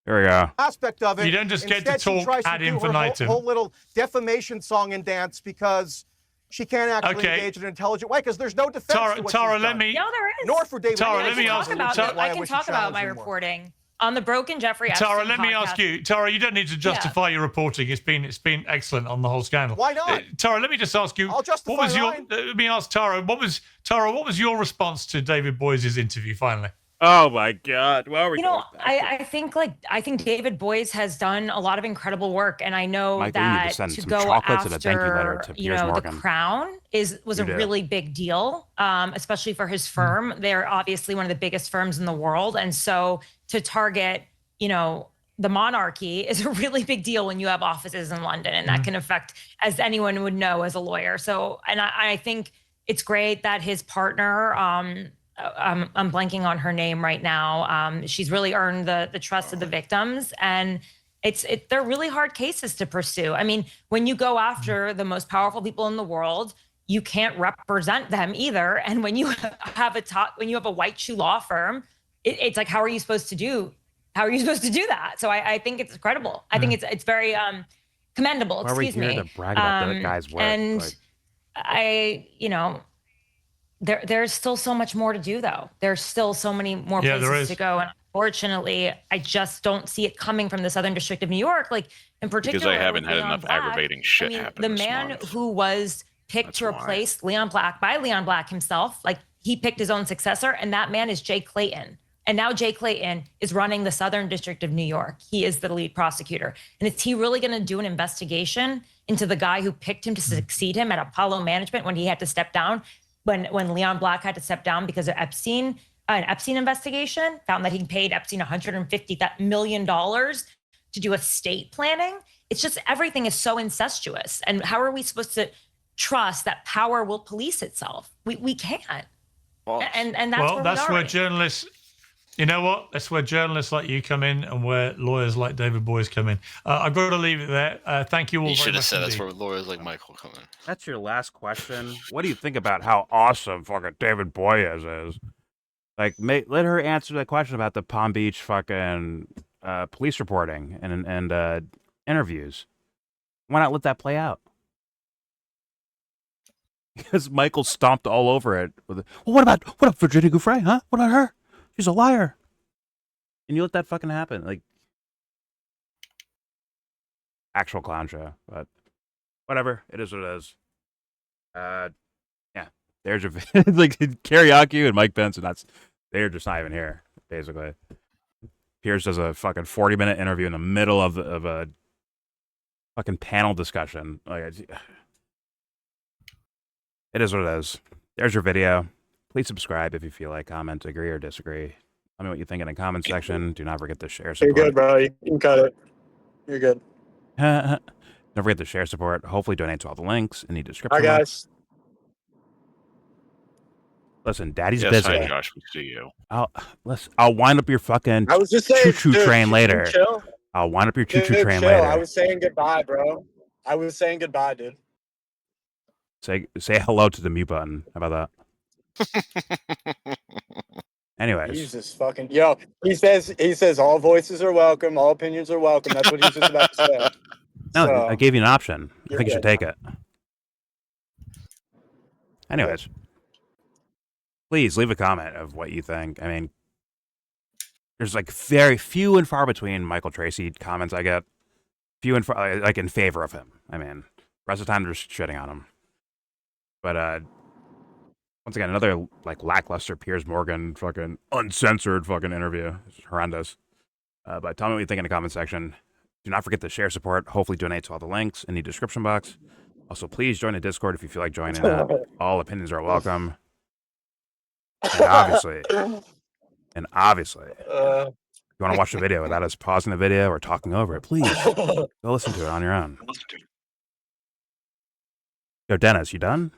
Here we go. Aspect of it. You don't just get to talk ad infinitum. Whole little defamation song and dance because she can't actually engage in an intelligent way because there's no defense. Tara, let me. No, there is. Nor for David. Tara, let me ask. I can talk about my reporting on the Broken Jeffrey Epstein Tara, let me podcast. ask you. Tara, you don't need to justify your reporting. It's been excellent on the whole scandal. Why not? Tara, let me just ask you. I'll justify mine. Let me ask Tara. What was your response to David Boyes' interview? Finally. Oh my God! Well, I think David Boyes has done a lot of incredible work, and I know that to go after the Crown was a really big deal, especially for his firm. They're obviously one of the biggest firms in the world, and so to target the monarchy is a really big deal when you have offices in London, and that can affect, as anyone would know as a lawyer. So, and I think it's great that his partner. I'm blanking on her name right now. She's really earned the trust of the victims, and they're really hard cases to pursue. I mean, when you go after the most powerful people in the world, you can't represent them either. And when you have a white shoe law firm, it's like, how are you supposed to do that? So I think it's incredible. I think it's very commendable. Why are we here to brag about that guy's work? And There's still so much more to do, though. There's still so many more places to go. And unfortunately, I just don't see it coming from the Southern District of New York. Like, in particular, because I haven't had enough aggravating shit happen. The man who was picked to replace Leon Black by Leon Black himself, like, he picked his own successor, and that man is Jay Clayton. And now Jay Clayton is running the Southern District of New York. He is the lead prosecutor. And is he really going to do an investigation into the guy who picked him to succeed him at Apollo Management when he had to step down? When Leon Black had to step down because of Epstein, an Epstein investigation found that he paid Epstein $150 million to do estate planning. It's just, everything is so incestuous. And how are we supposed to trust that power will police itself? We can't. And that's where we are. Where journalists You know what? That's where journalists like you come in and where lawyers like David Boyes come in. I've got to leave it there. Thank you all You very should have much said that's indeed. where lawyers like Michael come in. That's your last question. What do you think about how awesome fucking David Boyes is? Like, let her answer that question about the Palm Beach fucking police reporting and interviews. Why not let that play out? Because Michael stomped all over it. Well, what about Virginia Giuffre, huh? What about her? She's a liar. And you let that fucking happen. Like, actual clown show. But whatever. It is what it is. Yeah. There's your... like, Karaoke and Mike Benson, they're just not even here, basically. Piers does a fucking 40-minute interview in the middle of a fucking panel discussion. Like, it is what it is. There's your video. Please subscribe if you feel like, comment, agree or disagree. Tell me what you think in the comment section. Do not forget to share support. You're good, bro. You can cut it. You're good. Don't forget to share support. Hopefully donate to all the links in the description. Hi, guys. Listen, Daddy's yes, busy. Hi, Josh. We see you. I'll wind up your fucking I was just saying, choo-choo train later. Chill. I'll wind up your choo-choo train chill. later. I was saying goodbye, bro. I was saying goodbye, dude. Say hello to the mute button. How about that? Anyways. Jesus fucking yo. He says all voices are welcome, all opinions are welcome. That's what he's just about to say. No, So, I gave you an option. I think you should good. take it. Anyways. Please leave a comment of what you think. I mean, there's like very few and far between Michael Tracey comments I get. Few and far, like in favor of him. I mean, rest of the time they're just shitting on him. But once again, another like lackluster Piers Morgan fucking uncensored fucking interview. It's horrendous. But tell me what you think in the comment section. Do not forget to share support. Hopefully donate to all the links in the description box. Also, please join the Discord if you feel like joining that. All opinions are welcome. And obviously, if you want to watch the video without us pausing the video or talking over it, please go listen to it on your own. Yo, Dennis, you done?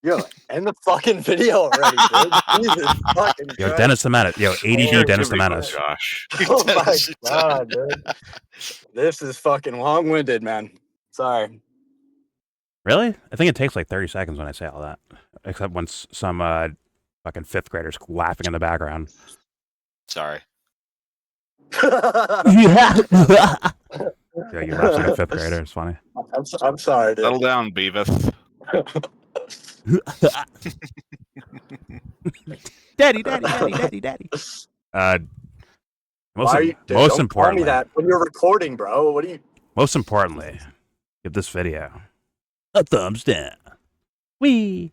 Yo, end the fucking video already, dude. Jesus fucking Yo, Christ. Dennis the Menace. Yo, ADD Dennis the Menace. Josh. Oh my god, dude. This is fucking long-winded, man. Sorry. Really? I think it takes like 30 seconds when I say all that. Except when some fucking fifth graders laughing in the background. Sorry. Yeah. Yo, you laugh like a fifth grader. It's funny. I'm sorry, dude. Settle down, Beavis. Daddy. Most importantly, call me that when you're recording, bro. What do you? Most importantly, give this video a thumbs down. Wee.